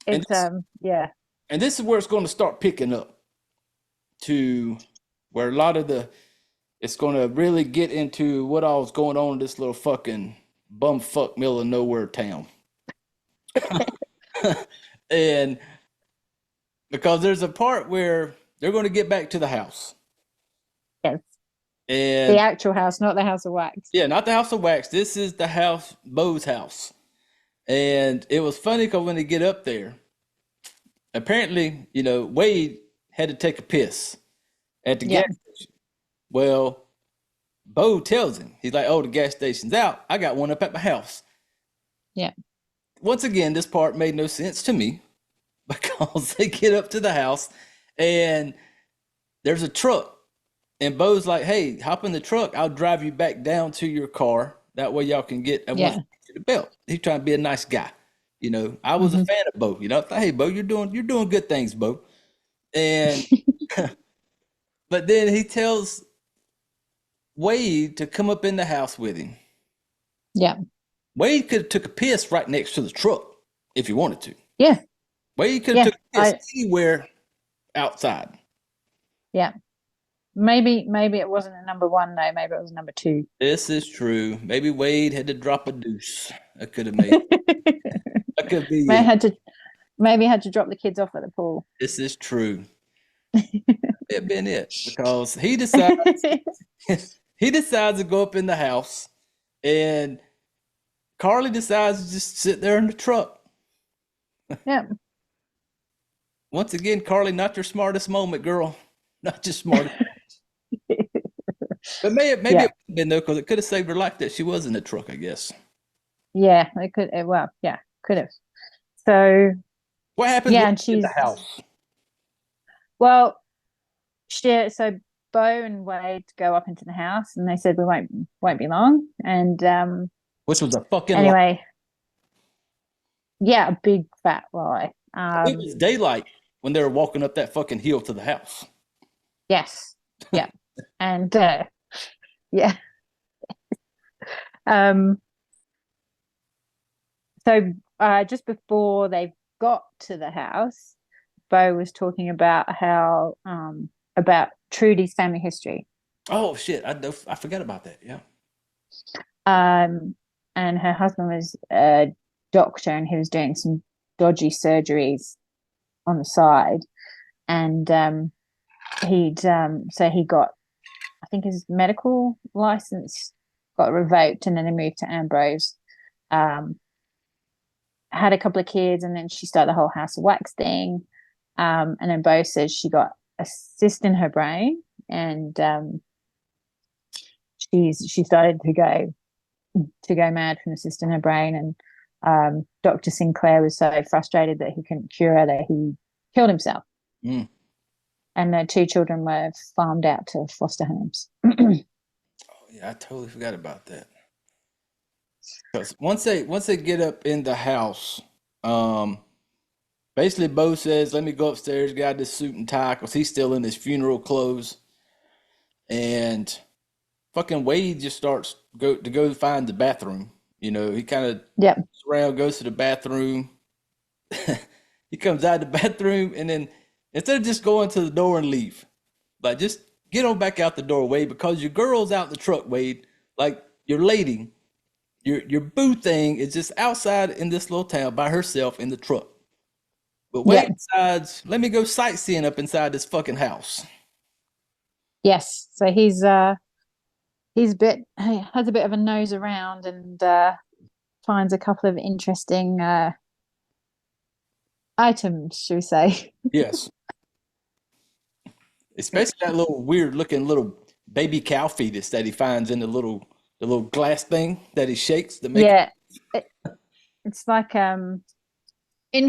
It's, And this is where it's going to start picking up to where a lot of it's going to really get into what all is going on in this little fucking bumfuck middle of nowhere town. And because there's a part where they're going to get back to the house. Yes. And the actual house, not the house of wax. Yeah, not the house of wax. This is the house, Bo's house. And it was funny because when they get up there, apparently, Wade had to take a piss at the gas station. Well, Bo tells him, he's like, oh, the gas station's out. I got one up at my house. Yeah. Once again, this part made no sense to me because they get up to the house and there's a truck. And Bo's like, hey, hop in the truck. I'll drive you back down to your car. That way y'all can get the belt. He's trying to be a nice guy. I was a fan of Bo. Hey, Bo, you're doing good things, Bo. And but then he tells Wade to come up in the house with him. Yeah. Wade could have took a piss right next to the truck if he wanted to. Yeah. Wade could have Yeah. took a piss anywhere outside. Yeah. Maybe it wasn't a number one though. Maybe it was number two. This is true. Maybe Wade had to drop a deuce. That could have made. That could be it. Maybe had to drop the kids off at the pool. This is true. It been it because he decides to go up in the house, and Carly decides to just sit there in the truck. Yeah. Once again, Carly, not your smartest moment, girl. Not your smartest. But maybe it would have been though, because it could have saved her life that she was in the truck, I guess. Yeah, it could. Well, yeah, could have. So what happens? Yeah, and she's in the house. Well, so Bo and Wade go up into the house, and they said we won't be long. And which was a fucking anyway. Lie. Yeah, a big fat lie. It was daylight when they were walking up that fucking hill to the house. Yes. Yeah. And yeah. So just before they got to the house, Bo was talking about how about Trudy's family history. Oh shit! I forgot about that. Yeah. And her husband was a doctor, and he was doing some dodgy surgeries on the side, and he got, I think, his medical license got revoked, and then they moved to Ambrose. Had a couple of kids, and then she started the whole house of wax thing. And then Bo says she got a cyst in her brain, and she started to go mad from the cyst in her brain. And Dr. Sinclair was so frustrated that he couldn't cure her that he killed himself. Mm. And the two children were farmed out to foster homes. Oh yeah, I totally forgot about that. Because once they get up in the house, basically Bo says, "Let me go upstairs, get out this suit and tie," because he's still in his funeral clothes. And fucking Wade just starts to go find the bathroom. You know, he kind of around, goes to the bathroom. He comes out of the bathroom, and then instead of just going to the door and leave, like, just get on back out the door, Wade, because your girl's out the truck, Wade. Like, your lady, your boo thing is just outside in this little town by herself in the truck. But Wade decides, let me go sightseeing up inside this fucking house. Yes. So he has a bit of a nose around, and finds a couple of interesting items, should we say? Yes. Especially that little weird looking little baby cow fetus that he finds in the little glass thing that he shakes to make it's like in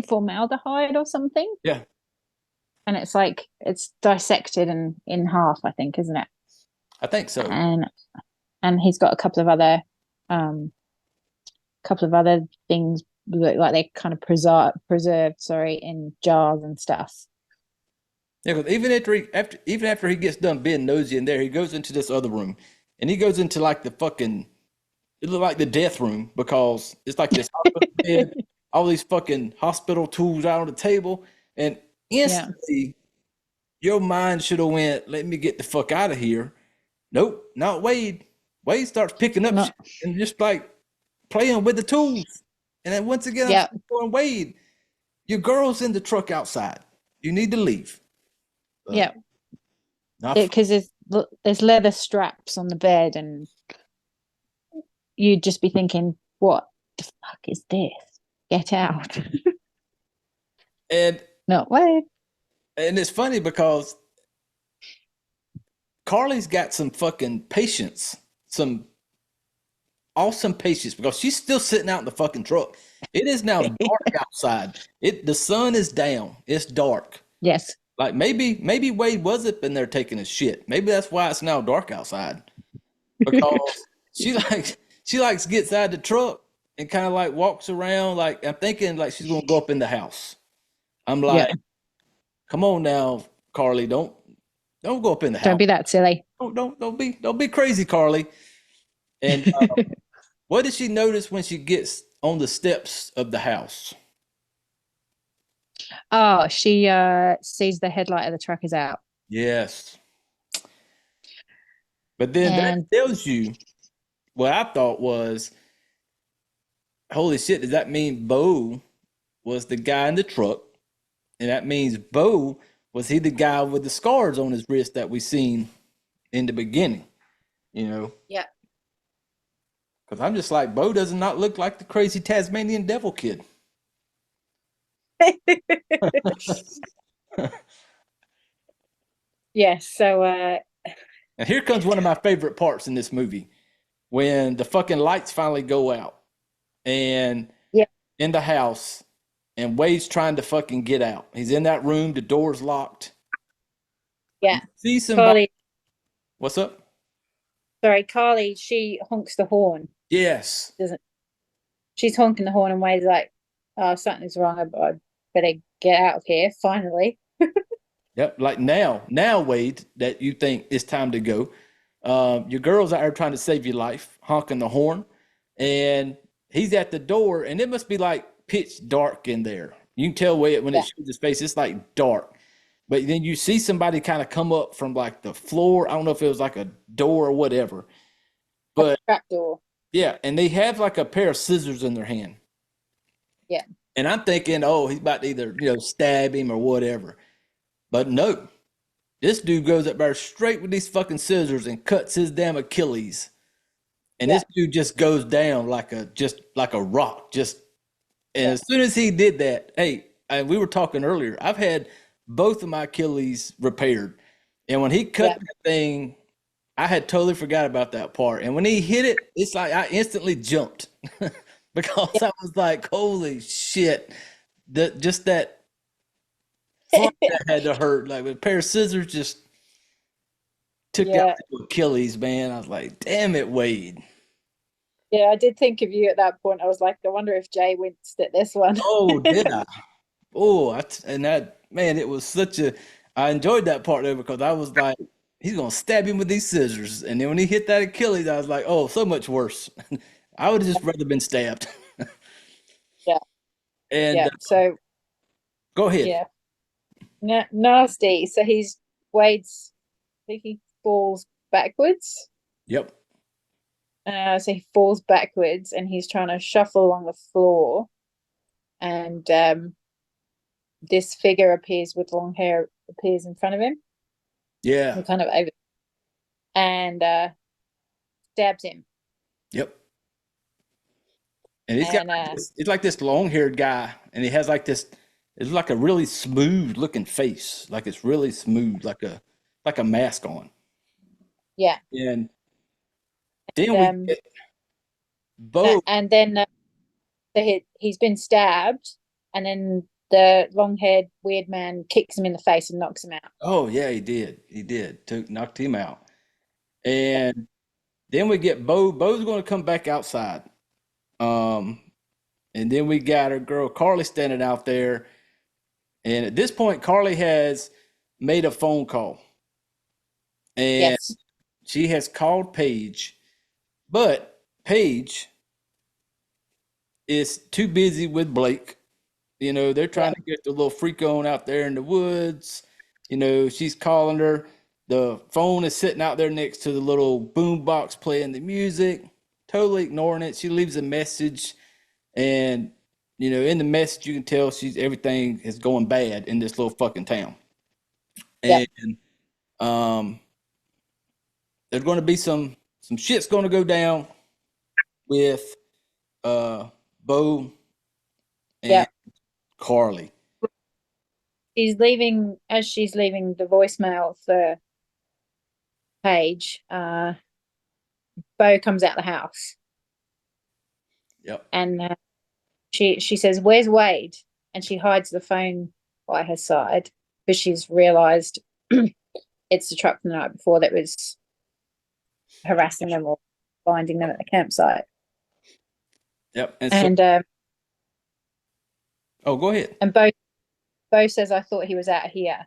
formaldehyde or something. Yeah. And it's like it's dissected and in half, I think, isn't it? I think so. And he's got a couple of other things like they kind of preserved in jars and stuff. Yeah, because even after he gets done being nosy in there, he goes into this other room, and he goes into like it looked like the death room, because it's like this hospital bed, all these fucking hospital tools out on the table, and instantly your mind should have went, let me get the fuck out of here. Nope, not Wade. Wade starts picking up shit and just like playing with the tools. And then once again, I'm going, Wade, your girl's in the truck outside. You need to leave. Because there's leather straps on the bed, and you'd just be thinking, what the fuck is this? Get out. And not Wade. And it's funny because Carly's got some fucking patience, some awesome patience, because she's still sitting out in the fucking truck. It is now dark outside. The sun is down. It's dark. Yes. Like maybe Wade was up in there taking a shit. Maybe that's why it's now dark outside. Because she gets out of the truck and kind of like walks around. Like, I'm thinking like she's gonna go up in the house. I'm like, come on now, Carly, don't Don't go up in the house. Don't be that silly. Don't be crazy, Carly. And what does she notice when she gets on the steps of the house? Oh, she sees the headlight of the truck is out. Yes. But then that And tells you what I thought was, holy shit, does that mean Bo was the guy in the truck? And that means Bo, was he the guy with the scars on his wrist that we seen in the beginning? You know? yeah. Because I'm just like, Bo does not look like the crazy Tasmanian devil kid. Yes. So And here comes one of my favorite parts in this movie, when the fucking lights finally go out and yeah. in the house, and Wade's trying to fucking get out. He's in that room, the door's locked. Yeah. See somebody. Carly, What's up? sorry, Carly, she honks the horn. Yes. Doesn't she's honking the horn and Wade's like, oh, something's wrong. I better get out of here finally. Yep. Like now, Wade, that you think it's time to go. Your girl's out there trying to save your life, honking the horn, and he's at the door, and it must be like pitch dark in there. You can tell when it shows his face, it's like dark. But then you see somebody kind of come up from like the floor. I don't know if it was like a door or whatever. But Trap door. yeah, and they have like a pair of scissors in their hand. Yeah. And I'm thinking, oh, he's about to either, stab him or whatever. But no, this dude goes up there straight with these fucking scissors and cuts his damn Achilles. And this dude just goes down like a rock. And as soon as he did that, hey, and we were talking earlier, I've had both of my Achilles repaired. And when he cut that thing, I had totally forgot about that part. And when he hit it, it's like I instantly jumped because I was like, holy shit. That had to hurt. Like a pair of scissors just took out the Achilles, man. I was like, damn it, Wade. Yeah, I did think of you at that point. I was like, I wonder if Jay winced at this one. Oh, did I? Oh, and that, man, it was I enjoyed that part there because I was like, he's going to stab him with these scissors. And then when he hit that Achilles, I was like, oh, so much worse. I would have just rather been stabbed. Yeah. And so go ahead. Yeah. Nasty. So Wade's, I think he falls backwards. Yep. So he falls backwards and he's trying to shuffle along the floor. And this figure appears with long hair, appears in front of him. Yeah. Kind of over. And stabs him. Yep. And he's got it's like this long-haired guy, and he has like this. It's like a really smooth-looking face, like it's really smooth, like a mask on. Yeah. And then we get Bo. And then he's been stabbed, and then the long-haired weird man kicks him in the face and knocks him out. Oh yeah, he did. Knocked him out. And then we get Bo. Bo's going to come back outside. And then we got our girl Carly standing out there. And at this point, Carly has made a phone call. And she has called Paige. But Paige is too busy with Blake. They're trying to get the little freak on out there in the woods. She's calling her. The phone is sitting out there next to the little boom box playing the music. Totally ignoring it. She leaves a message. And, in the message, you can tell everything is going bad in this little fucking town. And there's going to be some shit's going to go down with Bo and Carly. She's leaving the voicemail for Paige. Bo comes out the house. Yep. And she says, "Where's Wade?" And she hides the phone by her side because she's realized it's the truck from the night before that was harassing them or finding them at the campsite. Yep. And go ahead. And Bo says, "I thought he was out here."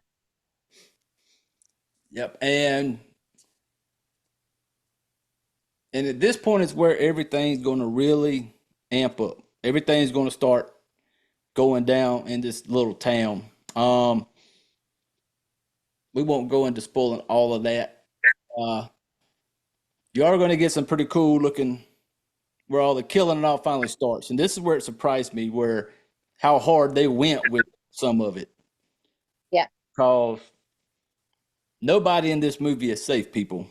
Yep. And at this point is where everything's going to really amp up. Everything's going to start going down in this little town. We won't go into spoiling all of that. You are going to get some pretty cool looking where all the killing and all finally starts. And this is where it surprised me where how hard they went with some of it. Yeah. Because nobody in this movie is safe, people.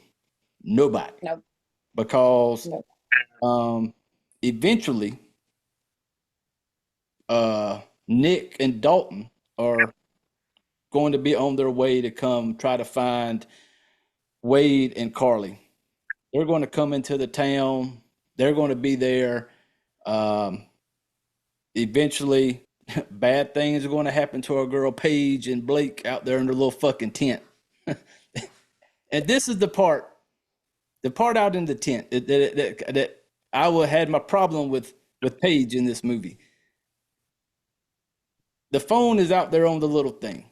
Nobody. No. Because No. eventually Nick and Dalton are going to be on their way to come try to find Wade and Carly. They're going to come into the town. They're going to be there. Eventually, bad things are going to happen to our girl Paige and Blake out there in their little fucking tent. And this is the part out in the tent that I would had my problem with Paige in this movie. The phone is out there on the little thing.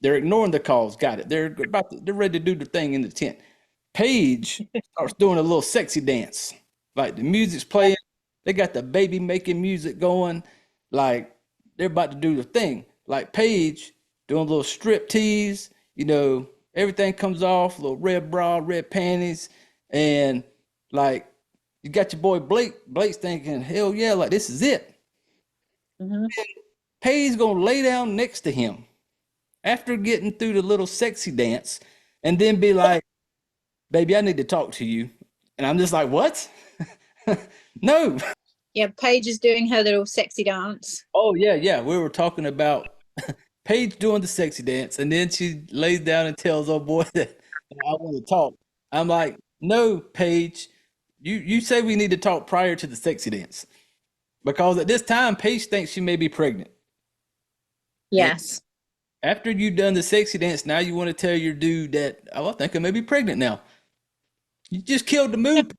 They're ignoring the calls. Got it. They're ready to do the thing in the tent. Paige starts doing a little sexy dance. Like the music's playing. They got the baby making music going. Like they're about to do the thing. Like Paige doing a little strip tease. You know, everything comes off. Little red bra, red panties. And like you got your boy Blake. Blake's thinking, hell yeah, like this is it. Mm-hmm. Paige's gonna lay down next to him after getting through the little sexy dance and then be like, baby, I need to talk to you. And I'm just like, what? No. Yeah, Paige is doing her little sexy dance. Oh, yeah. We were talking about Paige doing the sexy dance, and then she lays down and tells old boy that I want to talk. I'm like, no, Paige, you say we need to talk prior to the sexy dance. Because at this time, Paige thinks she may be pregnant. Yes. After you've done the sexy dance, now you want to tell your dude that, oh, I think I may be pregnant now. You just killed the mood.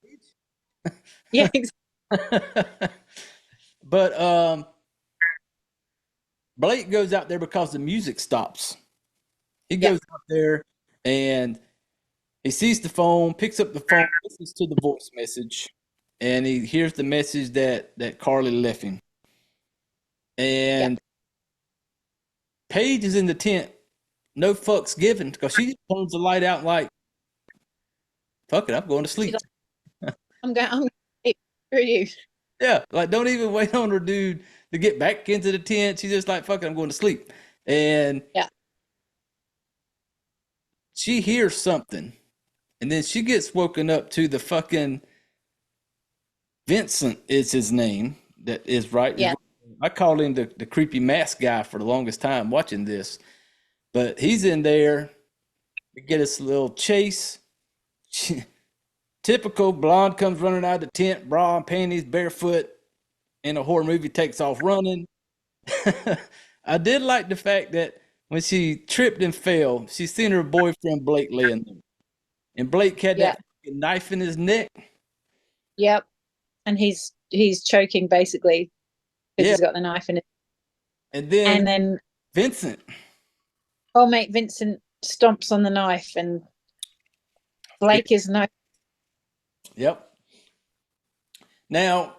Yeah. But Blake goes out there because the music stops. He goes out there and he sees the phone, picks up the phone, listens to the voice message, and he hears the message that Carly left him. And Paige is in the tent, no fucks given, because she turns the light out like, fuck it, I'm going to sleep. I'm going through you. Yeah, like don't even wait on her dude to get back into the tent. She's just like, fuck it, I'm going to sleep. And she hears something. And then she gets woken up to the fucking Vincent is his name. That is right. Yeah. I called him the creepy mask guy for the longest time watching this. But he's in there. We get us a little chase. Typical blonde comes running out of the tent, bra and panties, barefoot, in a horror movie, takes off running. I did like the fact that when she tripped and fell, she seen her boyfriend Blake laying there. And Blake had that knife in his neck. Yep. And he's choking basically because he's got the knife in it. And then Vincent. Oh, mate, Vincent stomps on the knife and Blake is no. Yep. Now,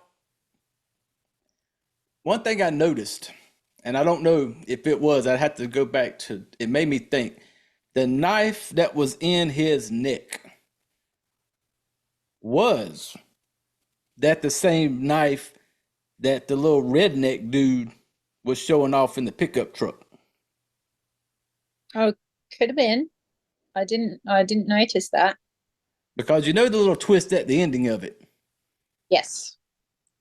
one thing I noticed, and I don't know if it was, I'd have to go back to, it made me think, the knife that was in his neck, was that the same knife that the little redneck dude was showing off in the pickup truck? Oh, could have been. I didn't notice that. Because you know the little twist at the ending of it. Yes.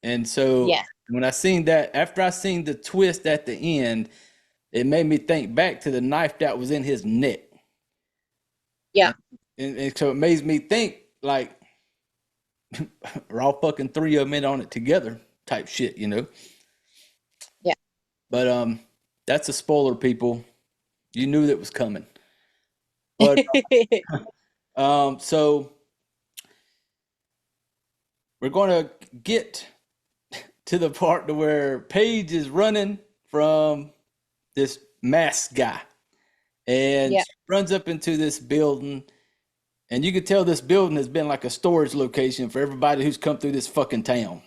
And so when I seen that, after I seen the twist at the end, it made me think back to the knife that was in his neck. Yeah. And so it made me think like we're all fucking three of them in on it together type shit, you know? Yeah. But that's a spoiler, people. You knew that was coming. But so we're going to get to the part to where Paige is running from this masked guy. and Yeah. she runs up into this building, and you could tell this building has been like a storage location for everybody who's come through this fucking town.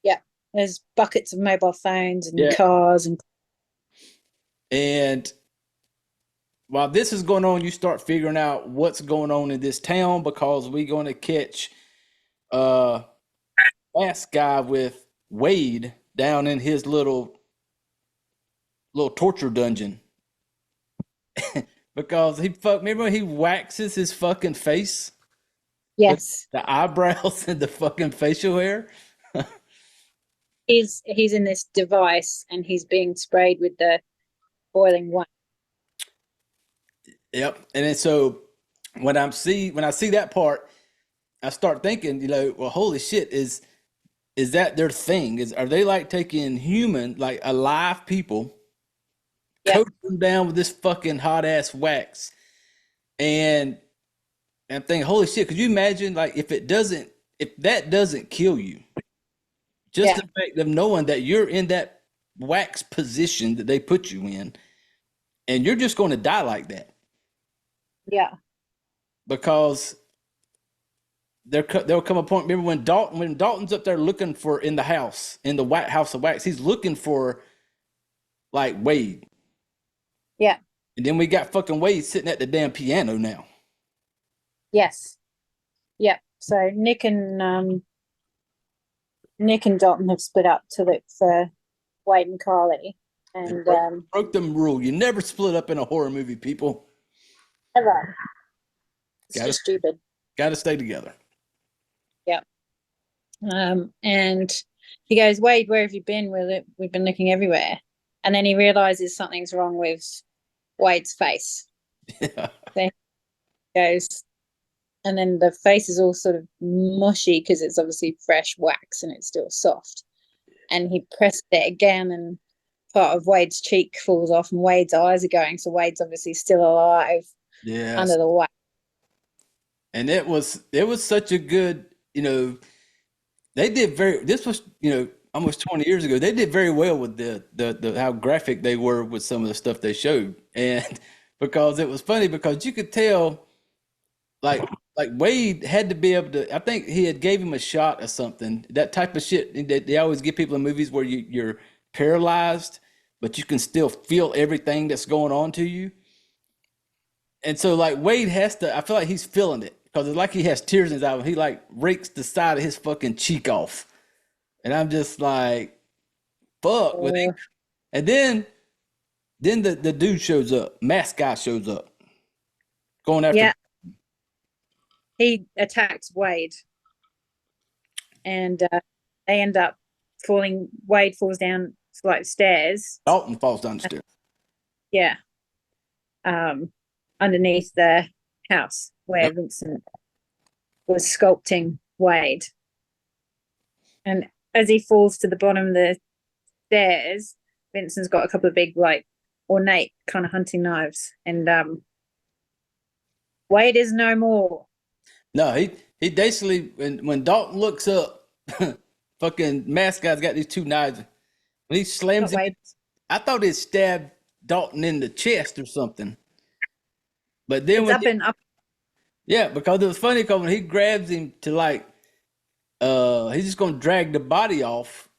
Yeah. There's buckets of mobile phones and Yeah. cars and And while this is going on, you start figuring out what's going on in this town because we're going to catch last guy with Wade down in his little torture dungeon. Because remember when he waxes his fucking face with yes. the eyebrows and the fucking facial hair? He's in this device and he's being sprayed with the boiling wax. Yep. And then so when I see that part, I start thinking, well, holy shit, is that their thing? Are they like taking human, like alive people, Yeah. coat them down with this fucking hot ass wax? And I'm thinking, holy shit, could you imagine like if that doesn't kill you? Just Yeah. the fact of knowing that you're in that wax position that they put you in, and you're just going to die like that. Yeah. Because there'll come a point. Remember when Dalton's up there looking for in the house, in the White House of Wax, he's looking for like Wade. Yeah. And then we got fucking Wade sitting at the damn piano now. Yes. Yeah. So Nick and Dalton have split up to look for Wade and Carly. And Broke them rule. You never split up in a horror movie, people. ever. It's Gotta- just stupid. Got to stay together. Yeah. And he goes, Wade, where have you been? We've been looking everywhere. And then he realizes something's wrong with Wade's face. Yeah. Then he goes, and then the face is all sort of mushy because it's obviously fresh wax and it's still soft. And he pressed it again, and part of Wade's cheek falls off, and Wade's eyes are going. So Wade's obviously still alive under the wax. And it was such a good, they did this was, almost 20 years ago. They did very well with the how graphic they were with some of the stuff they showed. And because it was funny because you could tell like Wade had to be able to, I think he had gave him a shot or something, that type of shit that they always give people in movies where you're paralyzed, but you can still feel everything that's going on to you. And so like Wade has to, I feel like he's feeling it because it's like he has tears in his eyes. He like rakes the side of his fucking cheek off. And I'm just like, fuck. And then the dude shows up, mask guy shows up. Going after. Yeah. He attacks Wade. And they end up falling. Wade falls down flight of stairs. Dalton falls down the stairs. Yeah. Underneath the house where Vincent was sculpting Wade. And as he falls to the bottom of the stairs, Vincent's got a couple of big, like, ornate kind of hunting knives. And Wade is no more. No, he basically, when Dalton looks up, fucking mask guy's got these two knives. When he slams it, I thought it stabbed Dalton in the chest or something. But then it's up. Yeah, because it was funny because when he grabs him to like, he's just gonna drag the body off.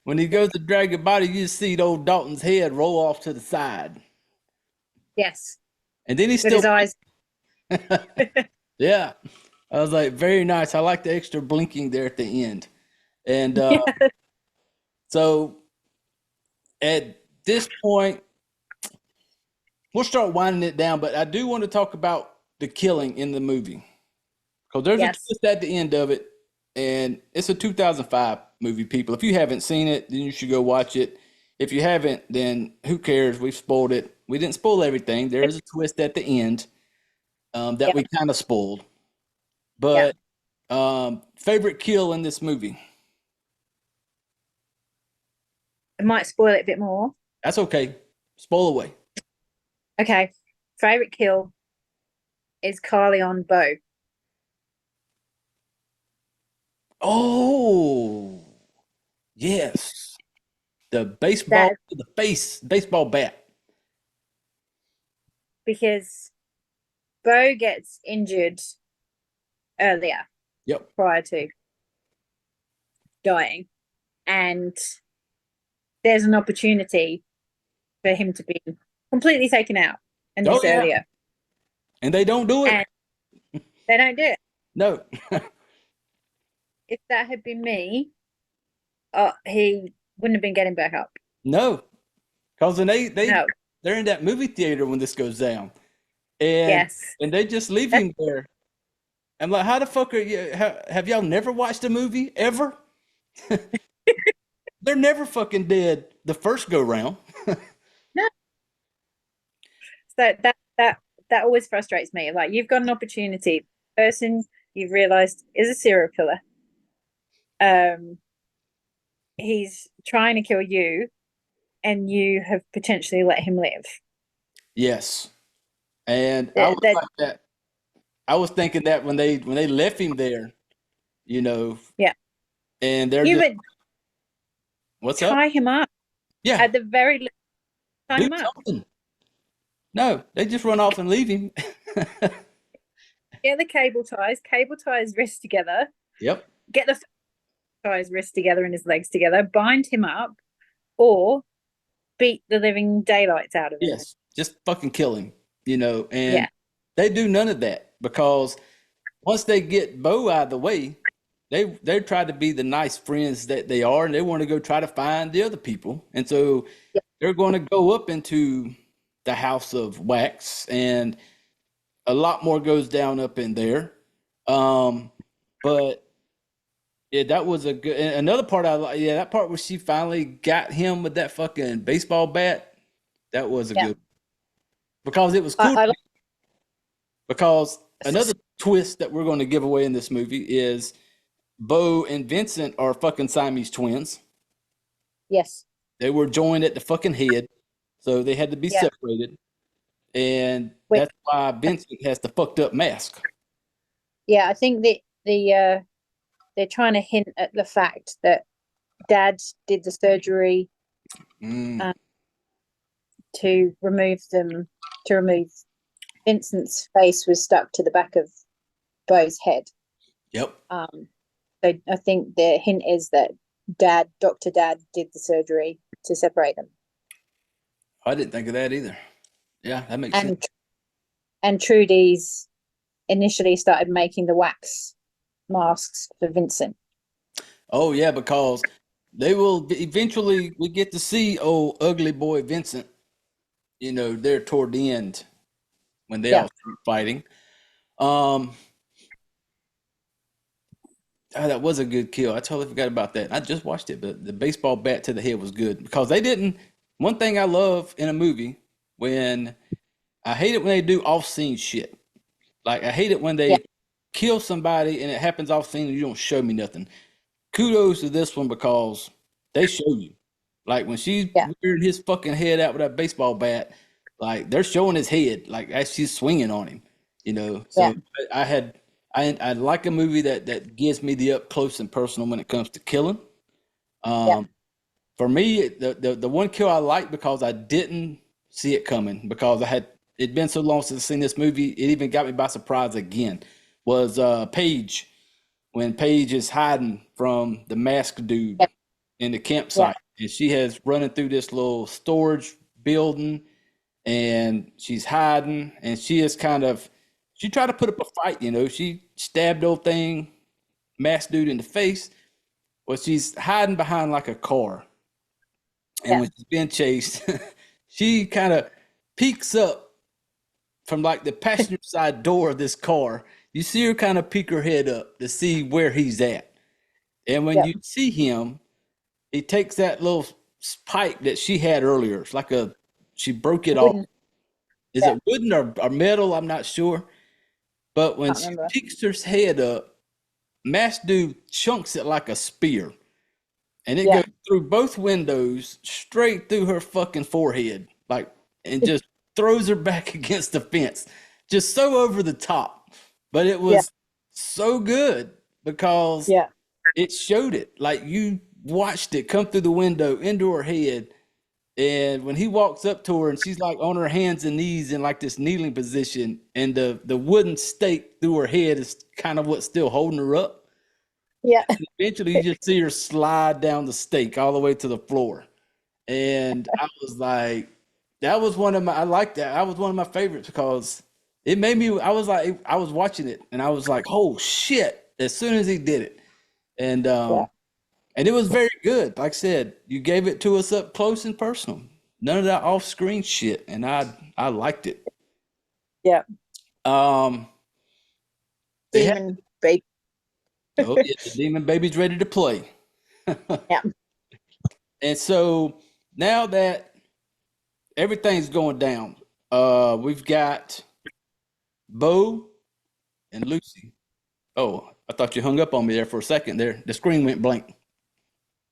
When he goes to drag the body, you just see old Dalton's head roll off to the side. Yes. And then he's with still his eyes. Yeah. I was like, very nice. I like the extra blinking there at the end. And so at this point, we'll start winding it down, but I do want to talk about the killing in the movie. Because there's a twist at the end of it, and it's a 2005 movie, people. If you haven't seen it, then you should go watch it. If you haven't, then who cares? We've spoiled it. We didn't spoil everything. There is a twist at the end that we kind of spoiled. But favorite kill in this movie? I might spoil it a bit more. That's okay. Spoil away. Okay. Favorite kill is Carly on Bo. Oh, yes. The baseball to the face, baseball bat. because Bo gets injured earlier Yep. prior to dying, and there's an opportunity for him to be completely taken out in this earlier, and they don't do it. and they don't do it. No. If that had been me, he wouldn't have been getting back up. No, because then No. they're in that movie theater when this goes down, and Yes. and they just leave him there. I'm like, how the fuck are you? Have y'all never watched a movie ever? They're never fucking dead the first go round. No. So that always frustrates me. Like, you've got an opportunity. The person you've realized is a serial killer. He's trying to kill you, and you have potentially let him live. Yes, and I was like that. I was thinking that when they left him there, Yeah. and they're You just, would what's up? tie him up. Yeah, At the very least, tie do him up. something. No, they just run off and leave him. Get the cable ties wrists together. Yep. Get the ties wrists together and his legs together. Bind him up, or beat the living daylights out of him. Yes, just fucking kill him. And Yeah. they do none of that, because once they get Bo out of the way, they try to be the nice friends that they are, and they want to go try to find the other people, and so they're going to go up into the house of wax, and a lot more goes down up in there. But yeah, that was a good. Another part I like. Yeah, that part where she finally got him with that fucking baseball bat. That was a good, because it was cool. Because another twist that we're going to give away in this movie is Bo and Vincent are fucking Siamese twins. Yes. They were joined at the fucking head, so they had to be separated. And that's why Vincent has the fucked up mask. Yeah, I think that they're trying to hint at the fact that Dad did the surgery to remove Vincent's face was stuck to the back of Bo's head. Yep. So I think the hint is that Dr. Dad did the surgery to separate them. I didn't think of that either. Yeah, that makes sense. And Trudy's initially started making the wax masks for Vincent. Oh yeah, because they will eventually, we get to see old ugly boy Vincent, there toward the end when they all start fighting. That was a good kill. I totally forgot about that. I just watched it, but the baseball bat to the head was good, because they didn't. One thing I love in a movie, I hate it when they do off-scene shit. Like, I hate it when they kill somebody and it happens off-scene and you don't show me nothing. Kudos to this one, because they show you. Like, when she's wearing his fucking head out with that baseball bat, like, they're showing his head, like, as she's swinging on him, So I like a movie that gives me the up close and personal when it comes to killing. For me, the one kill I like, because I didn't see it coming, because it'd been so long since I've seen this movie, it even got me by surprise again, was Paige, when Paige is hiding from the masked dude in the campsite, and she has running through this little storage building, and she's hiding, and she tried to put up a fight, she stabbed old thing, masked dude in the face. Well, she's hiding behind like a car, and when she's being chased, she kind of peeks up from like the passenger side door of this car. You see her kind of peek her head up to see where he's at. And when you see him, he takes that little pipe that she had earlier. It's like she broke it off. Is it wooden or metal? I'm not sure. But when she peeks her head up, Mass Dude chunks it like a spear. And it goes through both windows, straight through her fucking forehead. And just throws her back against the fence. Just so over the top. But it was so good, because it showed it. Like, you watched it come through the window into her head, And when he walks up to her and she's like on her hands and knees in like this kneeling position, and the wooden stake through her head is kind of what's still holding her up. Yeah. And eventually you just see her slide down the stake all the way to the floor. And I was like, that was one of my, I like that. That was one of my favorites because it made me, I was like, I was watching it and I was like, oh shit, as soon as he did it. And, Yeah. and it was very good. Like I said, you gave it to us up close and personal. None of that off screen shit. And I liked it. Yeah. They had, Demon baby. oh, yeah, the demon baby's ready to play. Yeah. And so now that everything's going down, we've got Bo and Lucy. Oh, I thought you hung up on me there for a second there. The screen went blank.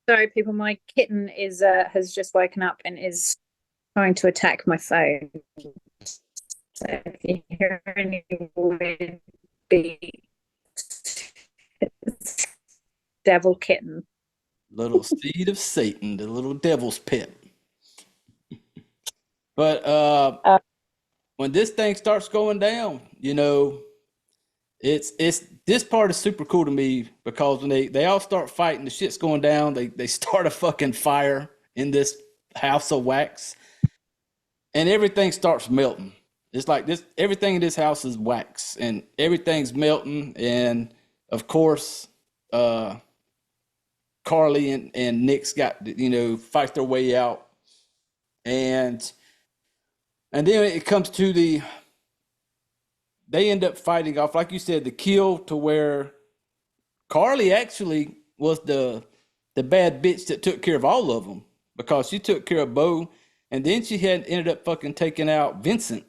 Sorry, people. My kitten is has just woken up and is trying to attack my phone. So if you hear any weird beats, it's devil kitten. Little seed of Satan, the little devil's pet. But when this thing starts going down, you know, it's this part is super cool to me because when they all start fighting, the shit's going down. They start a fucking fire in this house of wax, and everything starts melting. It's like this everything in this house is wax, and everything's melting. And of course, Carly and Nick's got fight their way out, and then it comes to they end up fighting off, like you said, the kill to where Carly actually was the bad bitch that took care of all of them because she took care of Bo, and then she had ended up fucking taking out Vincent.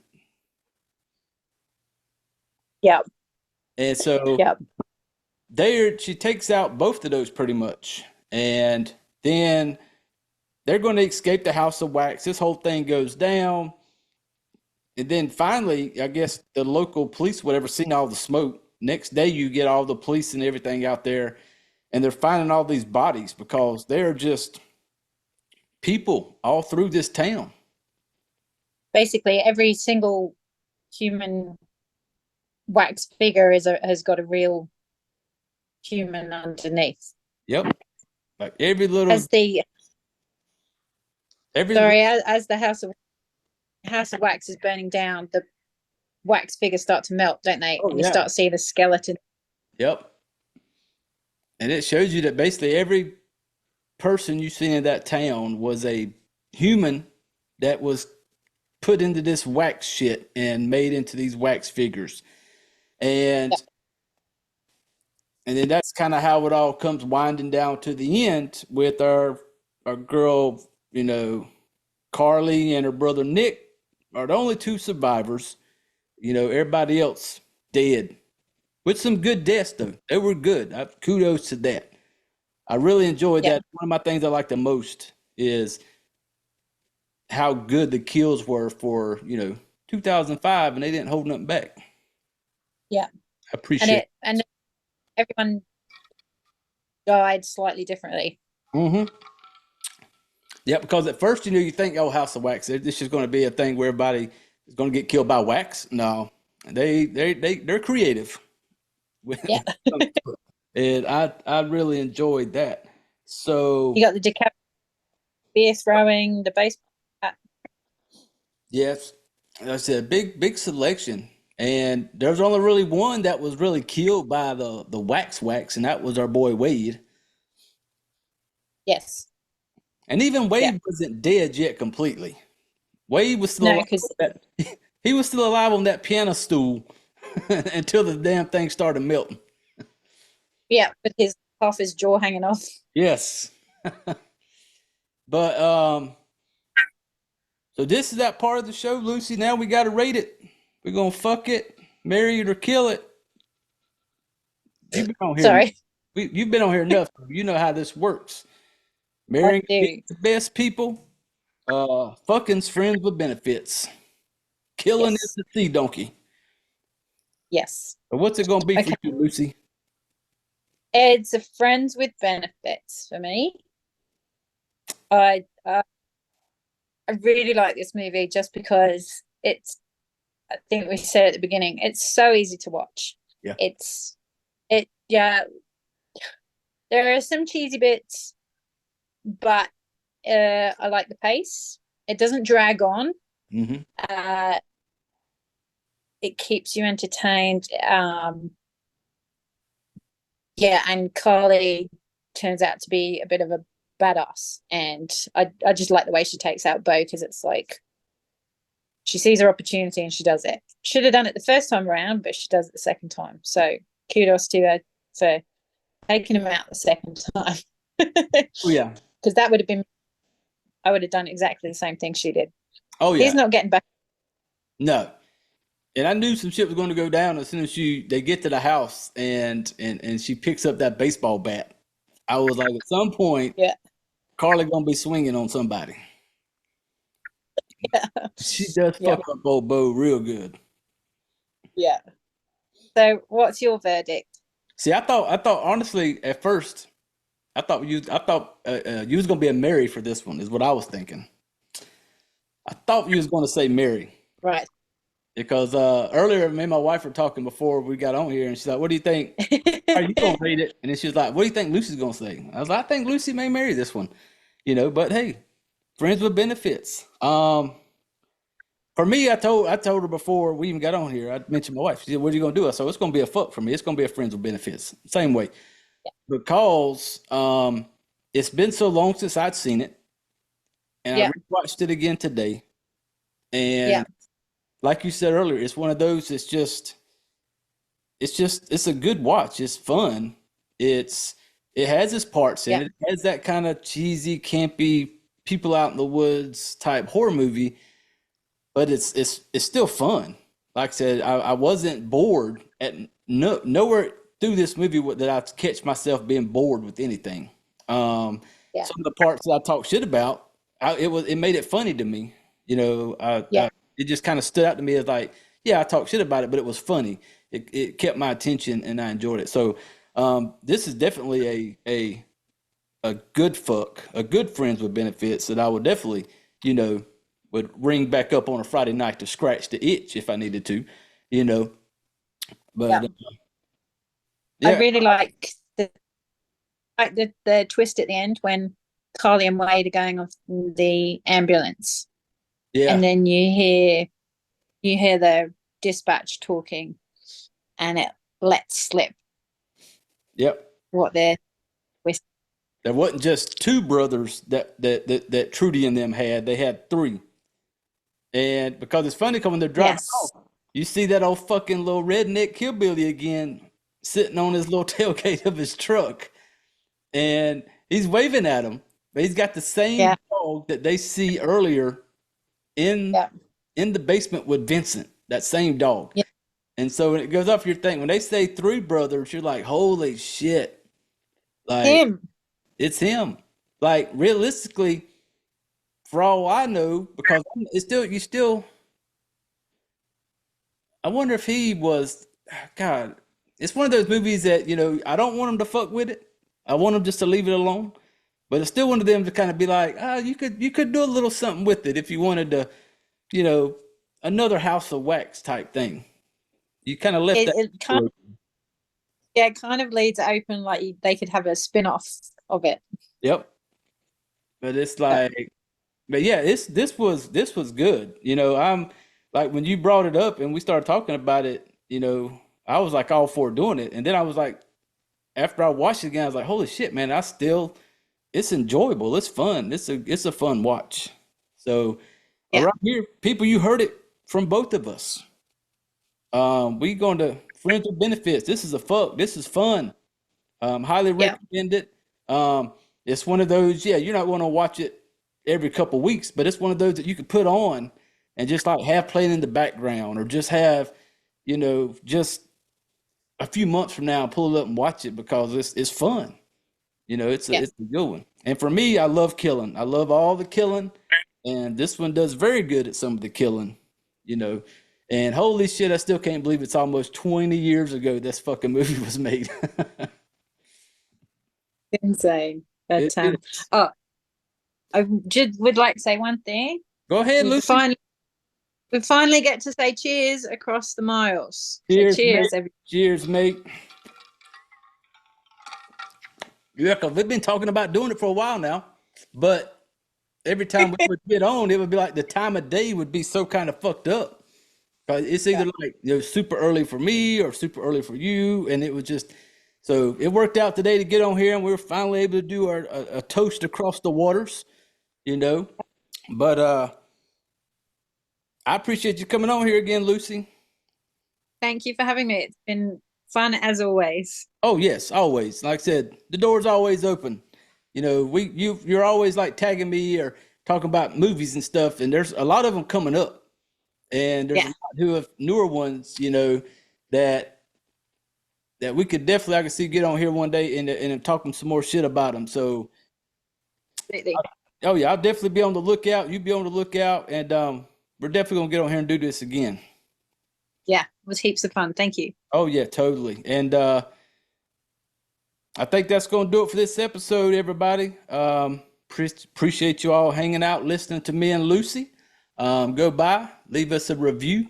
Yep. And so Yep. she takes out both of those pretty much, and then they're going to escape the house of wax. This whole thing goes down. And then finally, I guess the local police, whatever, seen all the smoke. Next day, you get all the police and everything out there, and they're finding all these bodies because they're just people all through this town. Basically, every single human wax figure has got a real human underneath. Yep, like every little As the as the house of wax is burning down, the wax figures start to melt, don't they? Oh, and you yeah. start to see the skeleton. Yep. And it shows you that basically every person you see in that town was a human that was put into this wax shit and made into these wax figures. And Yep. and then that's kind of how it all comes winding down to the end with our girl, Carly and her brother Nick are the only two survivors. Everybody else dead. With some good deaths, though. They were good. Kudos to that. I really enjoyed Yeah. that. One of my things I like the most is how good the kills were for, 2005, and they didn't hold nothing back. Yeah. I appreciate it. And everyone died slightly differently. Mm-hmm. Yeah, because at first, you think, oh, House of Wax, this is going to be a thing where everybody is going to get killed by wax. No, they're creative. Yeah. And I really enjoyed that. So You got the beer throwing, the baseball bat. yes, like I said, big selection. And there's only really one that was really killed by the wax, and that was our boy Wade. Yes. And even Wade Yeah. wasn't dead yet completely. Wade was still No, alive because he was still alive on that piano stool until the damn thing started melting. yeah, with half his jaw hanging off. Yes. But so this is that part of the show, Lucy. Now we got to rate it. We're gonna fuck it, marry it, or kill it. You've been on here. Sorry. You've been on here enough. You know how this works. Marrying the best people. Fucking's friends with benefits. Killing Yes. is the sea donkey. Yes. So what's it gonna be for you, Lucy? It's a friends with benefits for me. I I really like this movie just because it's, I think we said at the beginning, it's so easy to watch. Yeah. Yeah, there are some cheesy bits, but I like the pace. It doesn't drag on. Mm-hmm. It keeps you entertained. Yeah, and Carly turns out to be a bit of a badass, and I just like the way she takes out Bo, because it's like she sees her opportunity and she does it. Should have done it the first time around, but she does it the second time. So kudos to her for taking him out the second time. Oh yeah. Because that would have been, I would have done exactly the same thing she did. Oh yeah. He's not getting back. No. And I knew some shit was going to go down as soon as they get to the house and she picks up that baseball bat. I was like, at some point, Yeah. Carly gonna be swinging on somebody. Yeah. She does fuck up old Bo real good. Yeah. So, what's your verdict? See, I thought honestly at first, I thought you was gonna be a Mary for this one. Is what I was thinking. I thought you was gonna say Mary. Right. Because earlier, me and my wife were talking before we got on here, and she's like, "What do you think? Are you gonna read it?" And then she was like, "What do you think Lucy's gonna say?" I was like, "I think Lucy may marry this one, you know." But hey, friends with benefits. For me, I told her before we even got on here. I mentioned my wife. She said, "What are you gonna do?" I said, "It's gonna be a fuck for me. It's gonna be a friends with benefits, same way." Because it's been so long since I'd seen it, and I rewatched it again today, and like you said earlier, it's one of those. It's a good watch. It's fun. It has its parts in it. It has that kind of cheesy, campy, people out in the woods type horror movie, but it's still fun. Like I said, I wasn't bored at nowhere through this movie that I catch myself being bored with anything. Some of the parts that I talk shit about, it made it funny to me. You know, it just kind of stood out to me as like, yeah, I talk shit about it, but it was funny. It kept my attention and I enjoyed it. So this is definitely a good fuck, a good friends with benefits that I would definitely, you know, would ring back up on a Friday night to scratch the itch if I needed to, you know. But I really like the twist at the end when Carly and Wade are going off in the ambulance. Yeah. And then you hear the dispatch talking, and it lets slip. Yep. What they're with. There wasn't just two brothers that Trudy and them had. They had three. And because it's funny, because when they're driving off, you see that old fucking little redneck hillbilly again sitting on his little tailgate of his truck. And he's waving at him. But he's got the same dog that they see earlier in the basement with Vincent, that same dog. Yeah. And so when it goes off, you're thinking, when they say three brothers, you're like, holy shit. Like, it's him. Like, realistically, for all I know, because I wonder if he was, God, it's one of those movies that, you know, I don't want him to fuck with it. I want him just to leave it alone. But it's still one of them to kind of be like, you could do a little something with it if you wanted to, you know, another House of Wax type thing. You kind of left it kind of leaves it open, like they could have a spin-off of it. Yep. But it's like, but yeah, this was good. You know, I'm like, when you brought it up and we started talking about it, you know, I was like all for doing it. And then I was like, after I watched it again, I was like, holy shit, man, it's enjoyable. It's fun. It's a fun watch. So right here, people, you heard it from both of us. We going to friends with benefits. This is this is fun. Highly recommend it. It's one of those, you're not going to watch it every couple weeks, but it's one of those that you can put on and just like have playing in the background, or just have, you know, just a few months from now, pull it up and watch it because it's fun. You know, it's a good one. And for me, I love killing. I love all the killing, and this one does very good at some of the killing, you know. And holy shit, I still can't believe it's almost 20 years ago this fucking movie was made. Insane. But I would like to say one thing. Go ahead, Lucy. We finally get to say cheers across the miles. Cheers, so cheers, mate. everybody. Cheers, mate. Yeah, because we've been talking about doing it for a while now, but every time we would get on, it would be like the time of day would be so kind of fucked up. It's either like super early for me or super early for you, and it was just so it worked out today to get on here, and we were finally able to do a toast across the waters, But I appreciate you coming on here again, Lucy. Thank you for having me. It's been fun as always. Oh yes, always. Like I said, the door's always open. You're always like tagging me or talking about movies and stuff, and there's a lot of them coming up, and there's a lot who have newer ones, that we could definitely I can see get on here one day and talking some more shit about them. So, Absolutely. Oh yeah, I'll definitely be on the lookout. You be on the lookout, and we're definitely gonna get on here and do this again. Yeah, it was heaps of fun. Thank you. Oh yeah, totally. And I think that's gonna do it for this episode, everybody. Appreciate you all hanging out, listening to me and Lucy. Go by, leave us a review.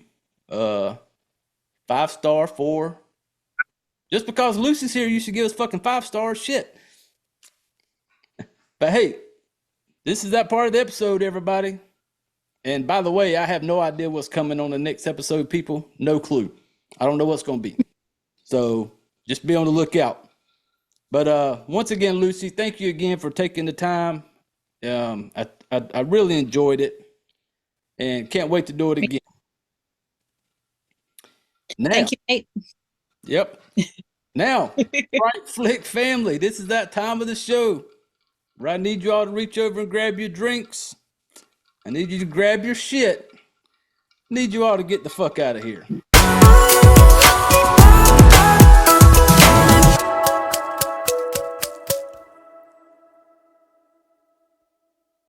5-star, 4. Just because Lucy's here, you should give us fucking 5 stars. Shit. But hey, this is that part of the episode, everybody. And by the way, I have no idea what's coming on the next episode, people. No clue. I don't know what's going to be. So just be on the lookout. But once again, Lucy, thank you again for taking the time. I really enjoyed it and can't wait to do it again. Now, thank you, mate. Yep. Now, Fright Flick family, this is that time of the show where I need you all to reach over and grab your drinks. I need you to grab your shit. I need you all to get the fuck out of here.